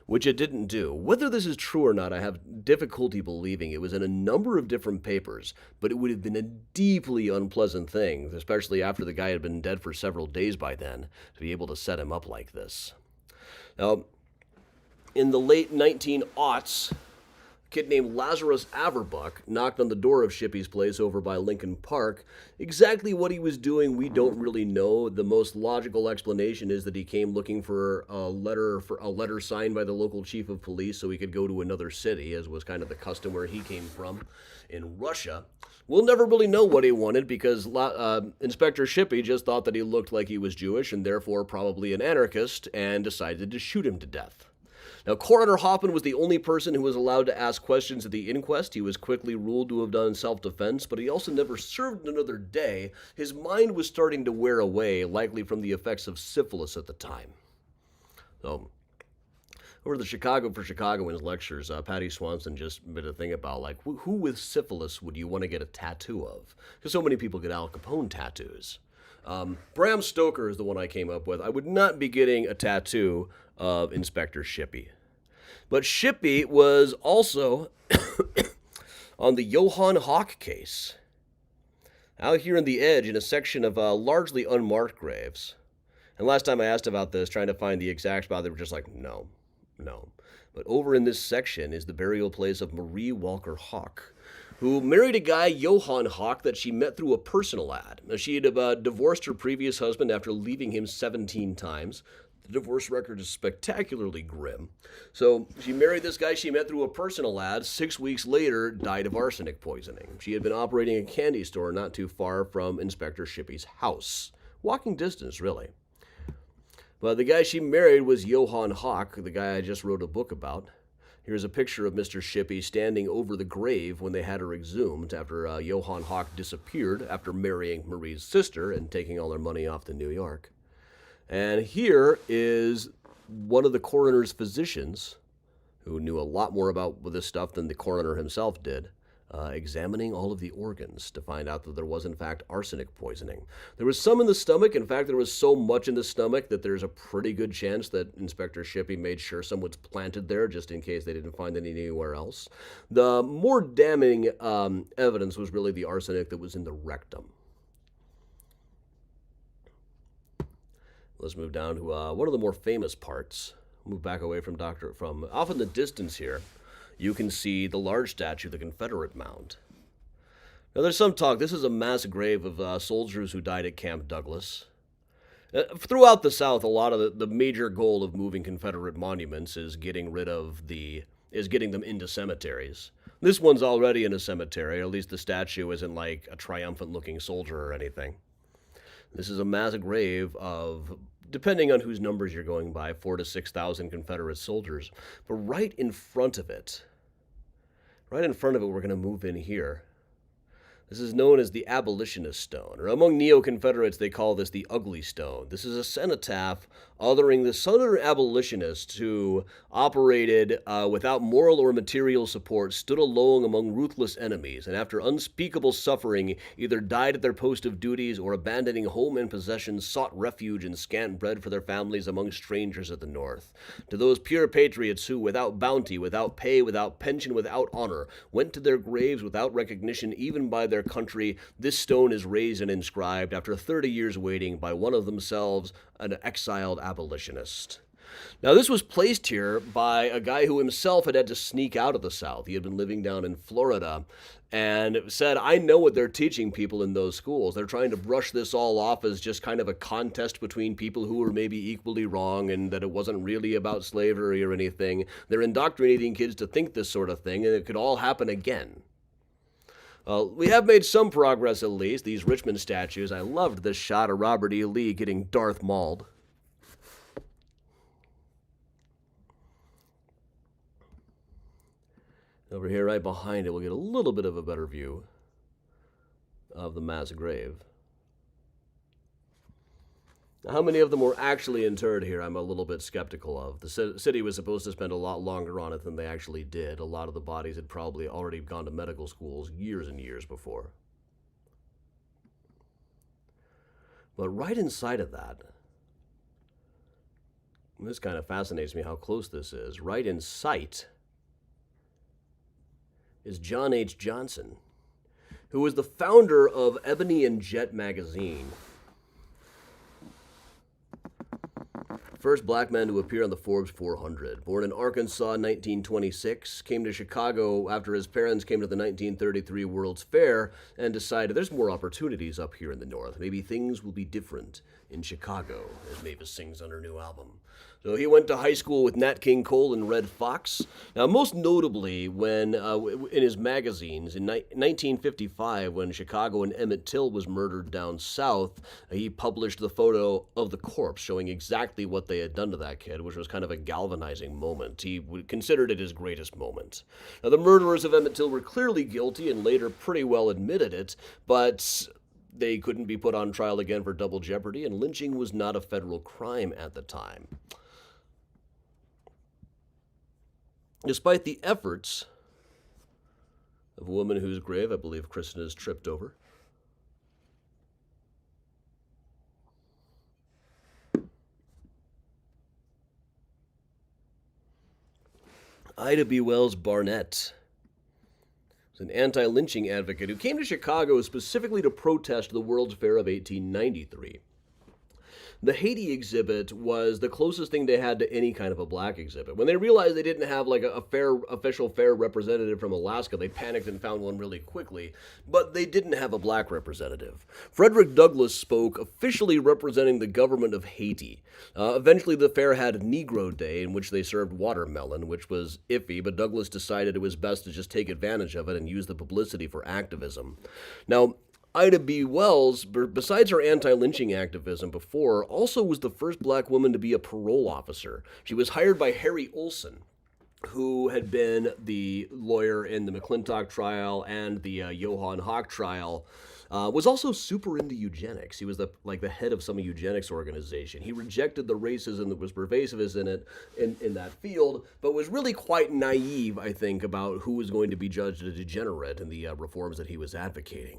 which it didn't do. Whether this is true or not, I have difficulty believing. It was in a number of different papers, but it would have been a deeply unpleasant thing, especially after the guy had been dead for several days by then, to be able to set him up like this. Now, in the late 1900s, a kid named Lazarus Averbuck knocked on the door of Shippey's place over by Lincoln Park. Exactly what he was doing, we don't really know. The most logical explanation is that he came looking for a letter signed by the local chief of police so he could go to another city, as was kind of the custom where he came from in Russia. We'll never really know what he wanted because Inspector Shippey just thought that he looked like he was Jewish and therefore probably an anarchist and decided to shoot him to death. Now, Coroner Hoffman was the only person who was allowed to ask questions at the inquest. He was quickly ruled to have done self-defense, but he also never served another day. His mind was starting to wear away, likely from the effects of syphilis at the time. So, over the Chicago for Chicagoans lectures, Patty Swanson just made a thing about, like, who with syphilis would you want to get a tattoo of? Because so many people get Al Capone tattoos. Bram Stoker is the one I came up with. I would not be getting a tattoo of Inspector Shippey. But Shippey was also on the Johann Hawk case. Out here in the edge, in a section of largely unmarked graves. And last time I asked about this, trying to find the exact spot, they were just like, no. But over in this section is the burial place of Marie Walker Hawk, who married a guy, Johann Hawk, that she met through a personal ad. Now, she had divorced her previous husband after leaving him 17 times. The divorce record is spectacularly grim. So she married this guy she met through a personal ad. 6 weeks later, died of arsenic poisoning. She had been operating a candy store not too far from Inspector Shippey's house. Walking distance, really. But the guy she married was Johann Hawk, the guy I just wrote a book about. Here's a picture of Mr. Shippey standing over the grave when they had her exhumed after Johann Hawk disappeared after marrying Marie's sister and taking all their money off to New York. And here is one of the coroner's physicians, who knew a lot more about this stuff than the coroner himself did, examining all of the organs to find out that there was, in fact, arsenic poisoning. There was some in the stomach. In fact, there was so much in the stomach that there's a pretty good chance that Inspector Shippey made sure some was planted there just in case they didn't find any anywhere else. The more damning evidence was really the arsenic that was in the rectum. Let's move down to one of the more famous parts. Move back away from off in the distance here. You can see the large statue, the Confederate mound. Now, there's some talk. This is a mass grave of soldiers who died at Camp Douglas. Throughout the South, a lot of the major goal of moving Confederate monuments is getting them into cemeteries. This one's already in a cemetery. At least the statue isn't like a triumphant-looking soldier or anything. This is a mass grave of, depending on whose numbers you're going by, 4,000 to 6,000 Confederate soldiers. But right in front of it, we're going to move in here. This is known as the Abolitionist Stone, or among neo-Confederates they call this the Ugly Stone. This is a cenotaph honoring the Southern abolitionists who operated without moral or material support, stood alone among ruthless enemies, and after unspeakable suffering either died at their post of duties or abandoning home and possessions sought refuge and scant bread for their families among strangers at the North. To those pure patriots who, without bounty, without pay, without pension, without honor, went to their graves without recognition even by their country, this stone is raised and inscribed after 30 years waiting by one of themselves, an exiled abolitionist. Now, this was placed here by a guy who himself had to sneak out of the South. He had been living down in Florida and said, I know what they're teaching people in those schools. They're trying to brush this all off as just kind of a contest between people who were maybe equally wrong and that it wasn't really about slavery or anything. They're indoctrinating kids to think this sort of thing, and it could all happen again. We have made some progress, at least. These Richmond statues. I loved this shot of Robert E. Lee getting Darth mauled. Over here, right behind it, we'll get a little bit of a better view of the mass grave. Now, how many of them were actually interred here, I'm a little bit skeptical of. The city was supposed to spend a lot longer on it than they actually did. A lot of the bodies had probably already gone to medical schools years and years before. But right inside of that, and this kind of fascinates me how close this is, right in sight is John H. Johnson, who was the founder of Ebony and Jet magazine. First black man to appear on the Forbes 400. Born in Arkansas in 1926, came to Chicago after his parents came to the 1933 World's Fair and decided there's more opportunities up here in the North. Maybe things will be different in Chicago, as Mavis sings on her new album. So he went to high school with Nat King Cole and Red Fox. Now, most notably, when in his magazines, in 1955, when Chicago and Emmett Till was murdered down south, he published the photo of the corpse showing exactly what they had done to that kid, which was kind of a galvanizing moment. He considered it his greatest moment. Now, the murderers of Emmett Till were clearly guilty and later pretty well admitted it, but they couldn't be put on trial again for double jeopardy, and lynching was not a federal crime at the time. Despite the efforts of a woman whose grave I believe Kristen has tripped over, Ida B. Wells Barnett was an anti-lynching advocate who came to Chicago specifically to protest the World's Fair of 1893. The Haiti exhibit was the closest thing they had to any kind of a black exhibit. When they realized they didn't have like a official fair representative from Alaska, they panicked and found one really quickly, but they didn't have a black representative. Frederick Douglass spoke, officially representing the government of Haiti. Eventually the fair had Negro Day, in which they served watermelon, which was iffy, but Douglass decided it was best to just take advantage of it and use the publicity for activism. Now, Ida B. Wells, besides her anti-lynching activism before, also was the first black woman to be a parole officer. She was hired by Harry Olson, who had been the lawyer in the McClintock trial and the Johann Hawk trial. Was also super into eugenics. He was the head of some eugenics organization. He rejected the racism that was pervasive in that field, but was really quite naive, I think, about who was going to be judged a degenerate in the reforms that he was advocating.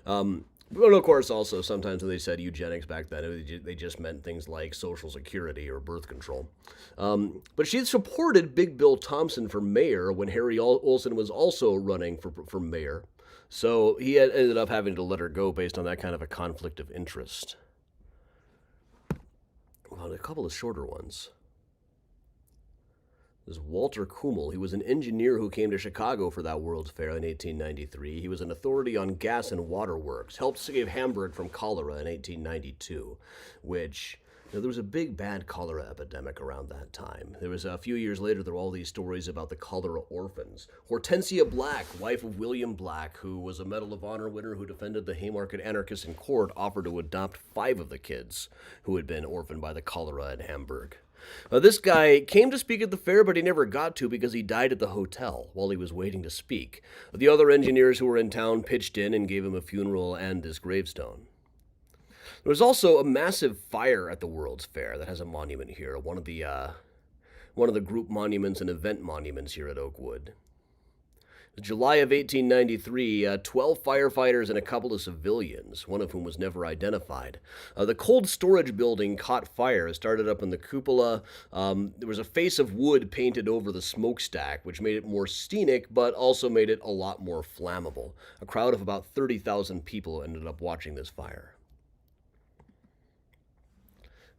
But of course, also, sometimes when they said eugenics back then, they just meant things like Social Security or birth control. But she supported Big Bill Thompson for mayor when Harry Olson was also running for mayor. So he had ended up having to let her go based on that kind of a conflict of interest. Well, a couple of shorter ones. There's Walter Kummel. He was an engineer who came to Chicago for that World's Fair in 1893. He was an authority on gas and water works, helped save Hamburg from cholera in 1892, which, there was a big bad cholera epidemic around that time. There was a few years later, there were all these stories about the cholera orphans. Hortensia Black, wife of William Black, who was a Medal of Honor winner who defended the Haymarket anarchists in court, offered to adopt 5 of the kids who had been orphaned by the cholera in Hamburg. This guy came to speak at the fair, but he never got to because he died at the hotel while he was waiting to speak. The other engineers who were in town pitched in and gave him a funeral and his gravestone. There was also a massive fire at the World's Fair that has a monument here, one of the group monuments and event monuments here at Oakwood. July of 1893, 12 firefighters and a couple of civilians, one of whom was never identified. The cold storage building caught fire. It started up in the cupola. There was a face of wood painted over the smokestack, which made it more scenic, but also made it a lot more flammable. A crowd of about 30,000 people ended up watching this fire.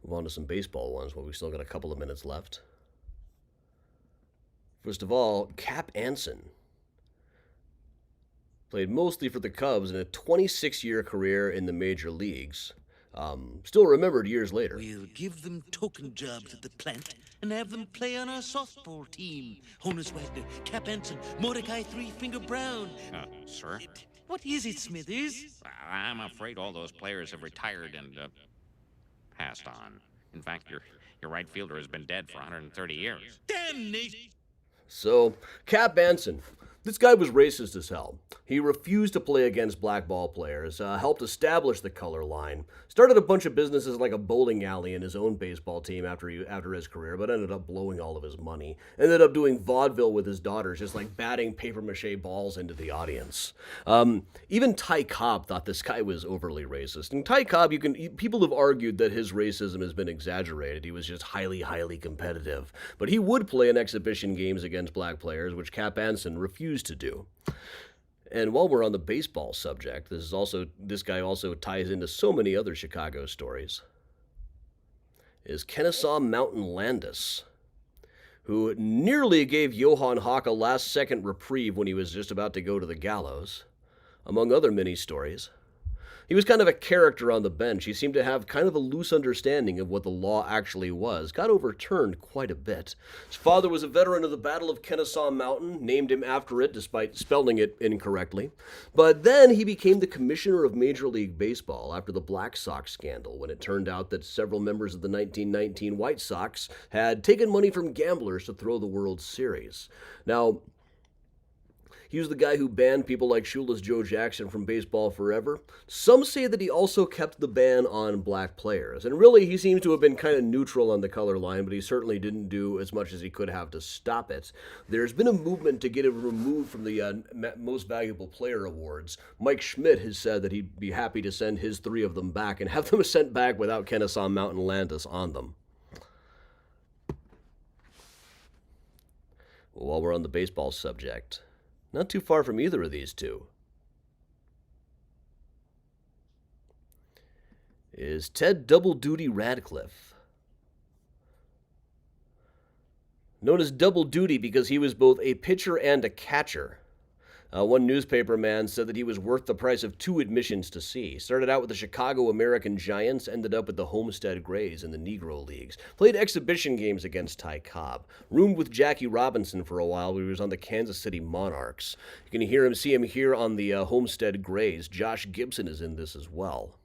Move on to some baseball ones while we've still got a couple of minutes left. First of all, Cap Anson. Played mostly for the Cubs in a 26-year career in the major leagues. Still remembered years later. We'll give them token jobs at the plant and have them play on our softball team. Honus Wagner, Cap Anson, Mordecai Three Finger Brown. Sir? What is it, Smithers? I'm afraid all those players have retired and passed on. In fact, your right fielder has been dead for 130 years. Damnation! So, Cap Anson. This guy was racist as hell. He refused to play against black ball players, helped establish the color line, started a bunch of businesses like a bowling alley in his own baseball team after his career, but ended up blowing all of his money. Ended up doing vaudeville with his daughters, just like batting papier-mâché balls into the audience. Even Ty Cobb thought this guy was overly racist. And Ty Cobb, people have argued that his racism has been exaggerated. He was just highly, highly competitive. But he would play in exhibition games against black players, which Cap Anson refused to do. And while we're on the baseball subject, this guy also ties into so many other Chicago stories, is Kennesaw Mountain Landis, who nearly gave Johann Hawk a last-second reprieve when he was just about to go to the gallows, among other many stories. He was kind of a character on the bench. He seemed to have kind of a loose understanding of what the law actually was. Got overturned quite a bit. His father was a veteran of the Battle of Kennesaw Mountain, named him after it despite spelling it incorrectly. But then he became the commissioner of Major League Baseball after the Black Sox scandal, when it turned out that several members of the 1919 White Sox had taken money from gamblers to throw the World Series. Now, he was the guy who banned people like Shoeless Joe Jackson from baseball forever. Some say that he also kept the ban on black players. And really, he seems to have been kind of neutral on the color line, but he certainly didn't do as much as he could have to stop it. There's been a movement to get it removed from the Most Valuable Player Awards. Mike Schmidt has said that he'd be happy to send his 3 of them back and have them sent back without Kennesaw Mountain Landis on them. While we're on the baseball subject, not too far from either of these two is Ted Double Duty Radcliffe. Known as Double Duty because he was both a pitcher and a catcher. One newspaper man said that he was worth the price of 2 admissions to see. Started out with the Chicago American Giants, ended up with the Homestead Grays in the Negro Leagues. Played exhibition games against Ty Cobb. Roomed with Jackie Robinson for a while when he was on the Kansas City Monarchs. You can see him here on the Homestead Grays. Josh Gibson is in this as well.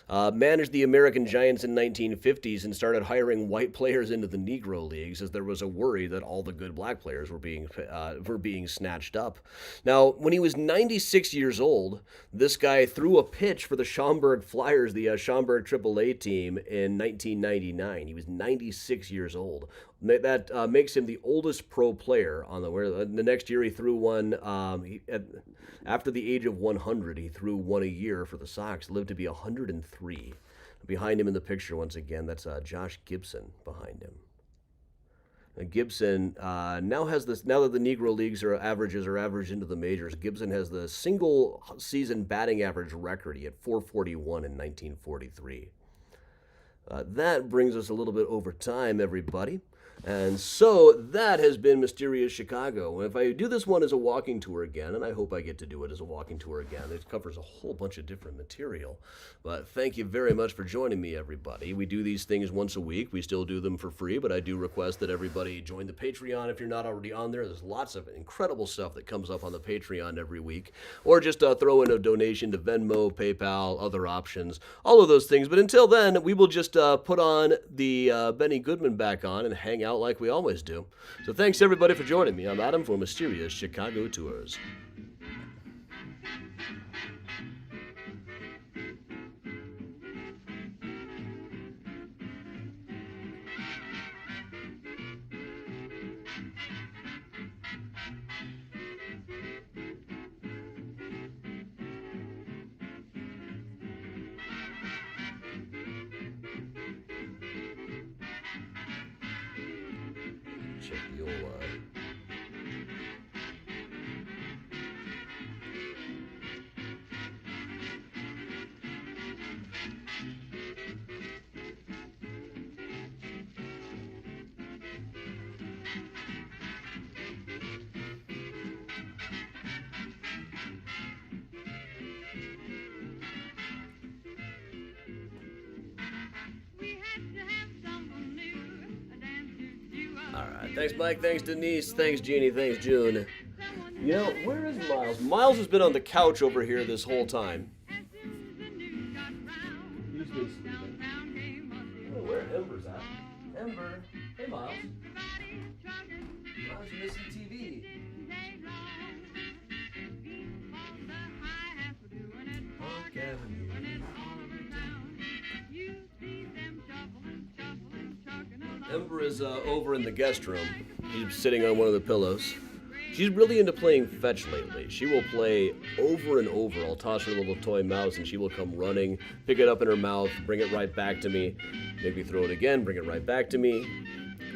Managed the American Giants in the 1950s and started hiring white players into the Negro Leagues as there was a worry that all the good black players were being snatched up. Now, when he was 96 years old, this guy threw a pitch for the Schaumburg Flyers, the Schaumburg AAA team, in 1999. He was 96 years old. That makes him the oldest pro player on the next year he threw one. After the age of 100, he threw one a year for the Sox. Lived to be 103. Behind him in the picture, once again, that's Josh Gibson behind him. Gibson now has this. Now that the Negro Leagues are averaged into the majors, Gibson has the single season batting average record. He had 441 in 1943. That brings us a little bit over time, everybody. And so that has been Mysterious Chicago. If I do this one as a walking tour again, and I hope I get to do it as a walking tour again, it covers a whole bunch of different material. But thank you very much for joining me, everybody. We do these things once a week. We still do them for free, but I do request that everybody join the Patreon if you're not already on there. There's lots of incredible stuff that comes up on the Patreon every week. Or just throw in a donation to Venmo, PayPal, other options, all of those things. But until then, we will just put on the Benny Goodman back on and hang out like we always do. So thanks everybody for joining me. I'm Adam for Mysterious Chicago Tours. Check the old All right. Thanks, Mike. Thanks, Denise. Thanks, Jeannie. Thanks, June. You know, where is Miles? Miles has been on the couch over here this whole time. He's been sleeping. Oh, where Ember's at? Ember. Hey, Miles. Miles, you're missing TV. Park Avenue. Ember is over in the guest room. She's sitting on one of the pillows. She's really into playing fetch lately. She will play over and over. I'll toss her a little toy mouse and she will come running, pick it up in her mouth, bring it right back to me, maybe throw it again, bring it right back to me.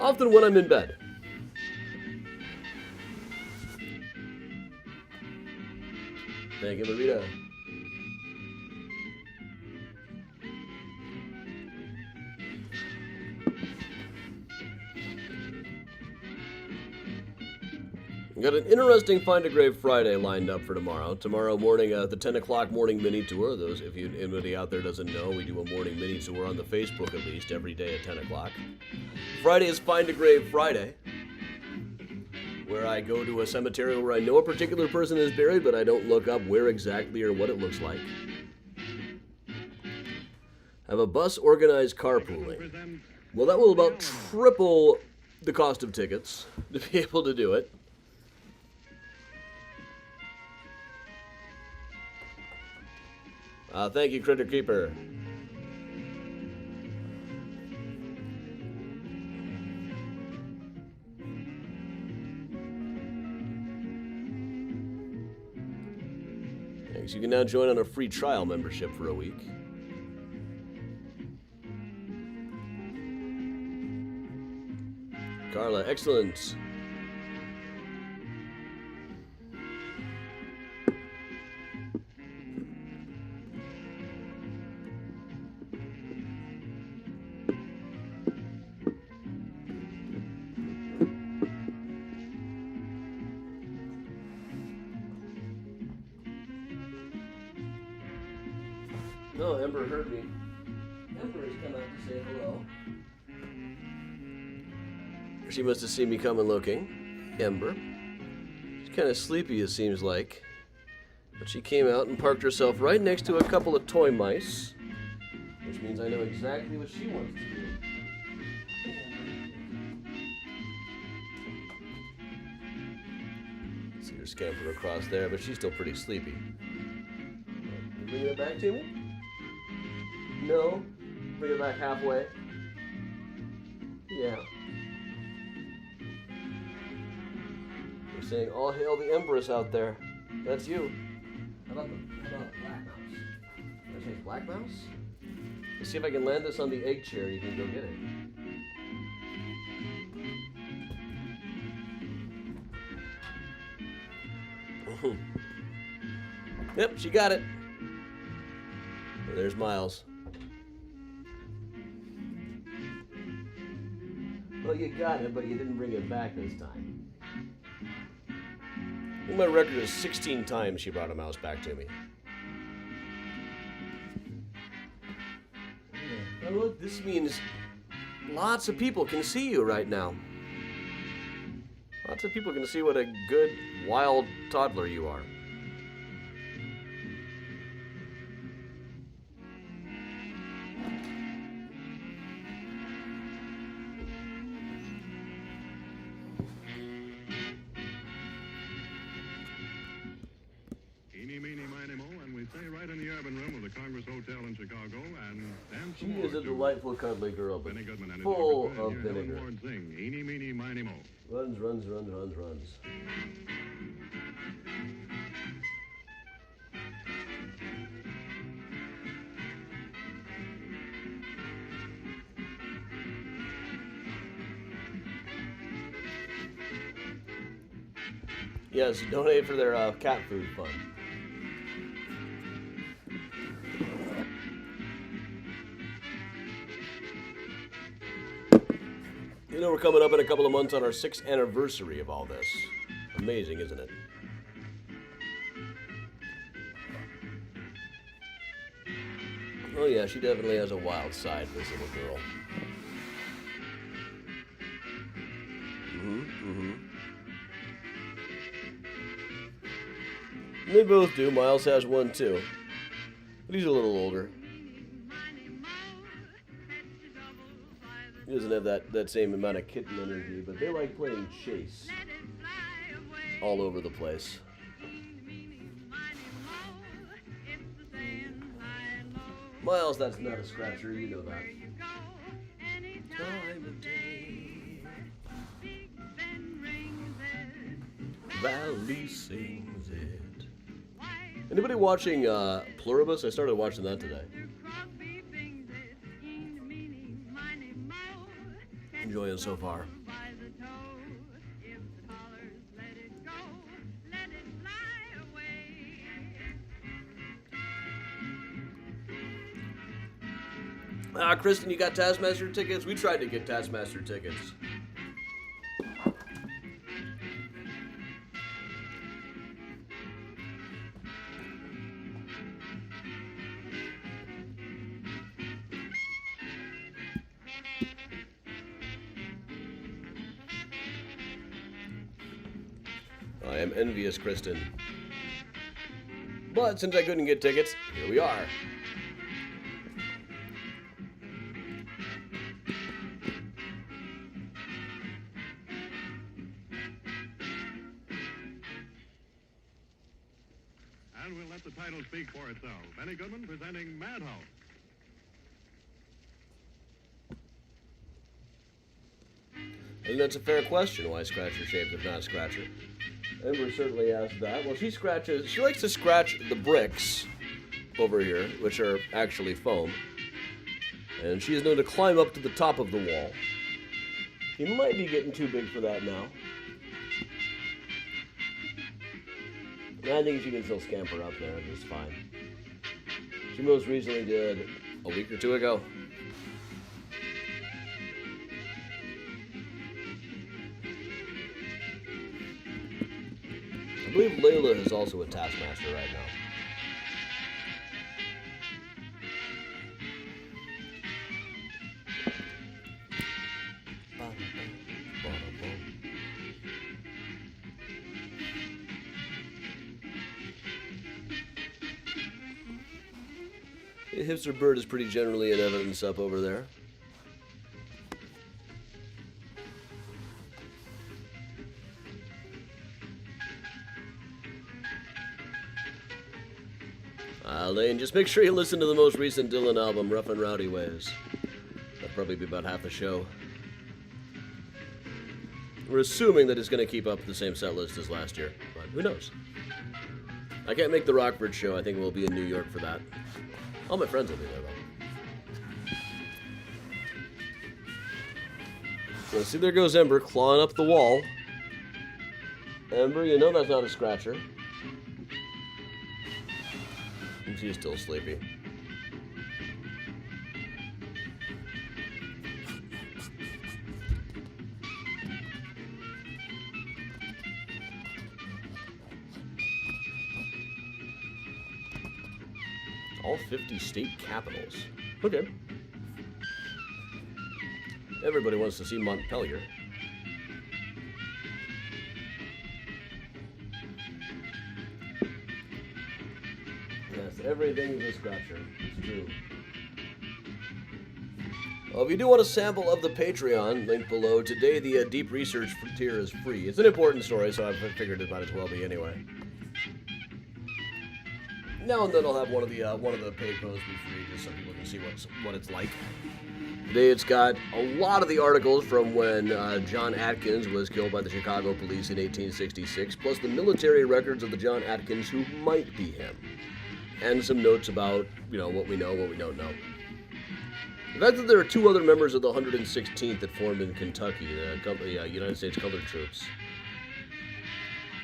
Often when I'm in bed. Thank you, Marita. We've got an interesting Find a Grave Friday lined up for tomorrow. Tomorrow morning, the 10 o'clock morning mini tour. Those, if anybody out there doesn't know, we do a morning mini tour on the Facebook at least every day at 10 o'clock. Friday is Find a Grave Friday, where I go to a cemetery where I know a particular person is buried, but I don't look up where exactly or what it looks like. Have a bus organized carpooling. Well, that will about triple the cost of tickets to be able to do it. Thank you, Critter Keeper. Thanks. You can now join on a free trial membership for a week. Carla, excellent. No, Ember heard me. Ember has come out to say hello. She must have seen me coming looking. Ember. She's kind of sleepy, it seems like. But she came out and parked herself right next to a couple of toy mice. Which means I know exactly what she wants to do. See her scamper across there, but she's still pretty sleepy. You bring it back to me? No. Bring it back halfway. Yeah. They're saying, all hail the Empress out there. That's you. How about Black Mouse? Did I say Black Mouse? Let's see if I can land this on the egg chair. You can go get it. Yep, she got it. And there's Miles. Well, you got it, but you didn't bring it back this time. I think my record is 16 times she brought a mouse back to me. Yeah. Oh, look, this means lots of people can see you right now. Lots of people can see what a good, wild toddler you are. Right in the urban room of the Congress Hotel in Chicago, and dance she is a delightful, cuddly girl, but full of vinegar. Eeny, meeny, miny, mo. Runs, runs, runs, runs, runs. Yes, donate for their cat food fund. You know, we're coming up in a couple of months on our 6th anniversary of all this. Amazing, isn't it? Oh yeah, she definitely has a wild side, this little girl. They both do. Miles has one too. But he's a little older. He doesn't have that same amount of kitten energy, but they like playing chase all over the place. Miles, that's not a scratcher, you know that. Time of day. Valley sings it. Anybody watching Pluribus? I started watching that today. Enjoying it so far. Kristen, you got Taskmaster tickets? We tried to get Taskmaster tickets. I am envious, Kristen. But since I couldn't get tickets, here we are. And we'll let the title speak for itself. Benny Goodman presenting Madhouse. And that's a fair question, why Scratcher shaped if not Scratcher. Ember certainly asked that. Well, she likes to scratch the bricks over here, which are actually foam. And she is known to climb up to the top of the wall. He might be getting too big for that now. I think she can still scamper up there just fine. She most recently did a week or two ago. I believe Layla is also a Taskmaster right now. The hipster bird is pretty generally in evidence up over there. Lane, just make sure you listen to the most recent Dylan album, Rough and Rowdy Ways. That'll probably be about half the show. We're assuming that it's going to keep up the same set list as last year, but who knows? I can't make the Rockford show. I think we'll be in New York for that. All my friends will be there, though. So see, there goes Ember clawing up the wall. Ember, you know that's not a scratcher. And she's still sleepy. All 50 state capitals. Okay. Everybody wants to see Montpelier. Yes, everything is a scratcher. It's true. Well, if you do want a sample of the Patreon, link below. Today, the Deep Research tier is free. It's an important story, so I figured it might as well be anyway. Now and then I'll have one of the paid posts be free, just so people can see what it's like. Today it's got a lot of the articles from when John Atkins was killed by the Chicago police in 1866, plus the military records of the John Atkins who might be him, and some notes about what we know, what we don't know. The fact that there are two other members of the 116th that formed in Kentucky, the United States Colored Troops,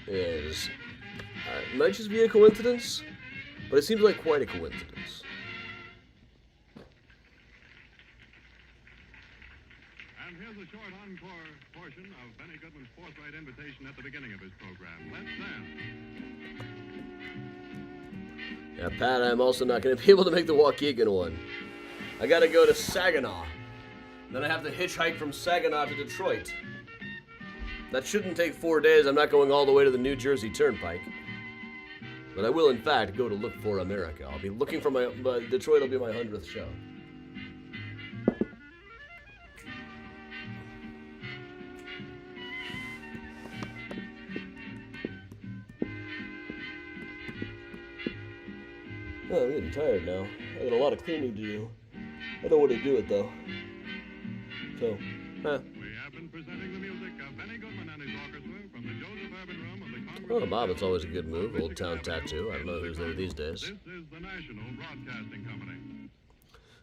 is might just be a coincidence. But it seems like quite a coincidence. And here's a short encore portion of Benny Goodman's forthright invitation at the beginning of his program. Let's dance. Yeah, Pat, I'm also not going to be able to make the Waukegan one. I got to go to Saginaw. Then I have to hitchhike from Saginaw to Detroit. That shouldn't take 4 days. I'm not going all the way to the New Jersey Turnpike. But I will, in fact, go to look for America. I'll be looking for my Detroit will be my 100th show. Oh, I'm getting tired now. I got a lot of cleaning to do. I don't want to do it though. So, We have been presenting the music of Benny Goodman and his orchestra from the Joseph Urban Room of the Congress. Oh, Bob, it's always a good move. Old Town Tattoo. I don't know who's there these days. This is the National Broadcasting Company.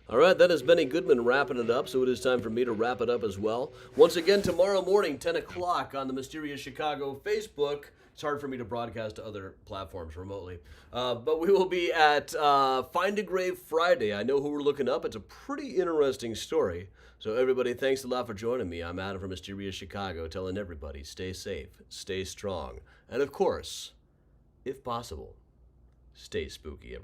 All right, that is Benny Goodman wrapping it up, so it is time for me to wrap it up as well. Once again, tomorrow morning, 10 o'clock on the Mysterious Chicago Facebook. It's hard for me to broadcast to other platforms remotely. But we will be at Find a Grave Friday. I know who we're looking up. It's a pretty interesting story. So everybody, thanks a lot for joining me. I'm Adam from Mysterious Chicago, telling everybody, stay safe, stay strong, and of course, if possible, stay spooky, everybody.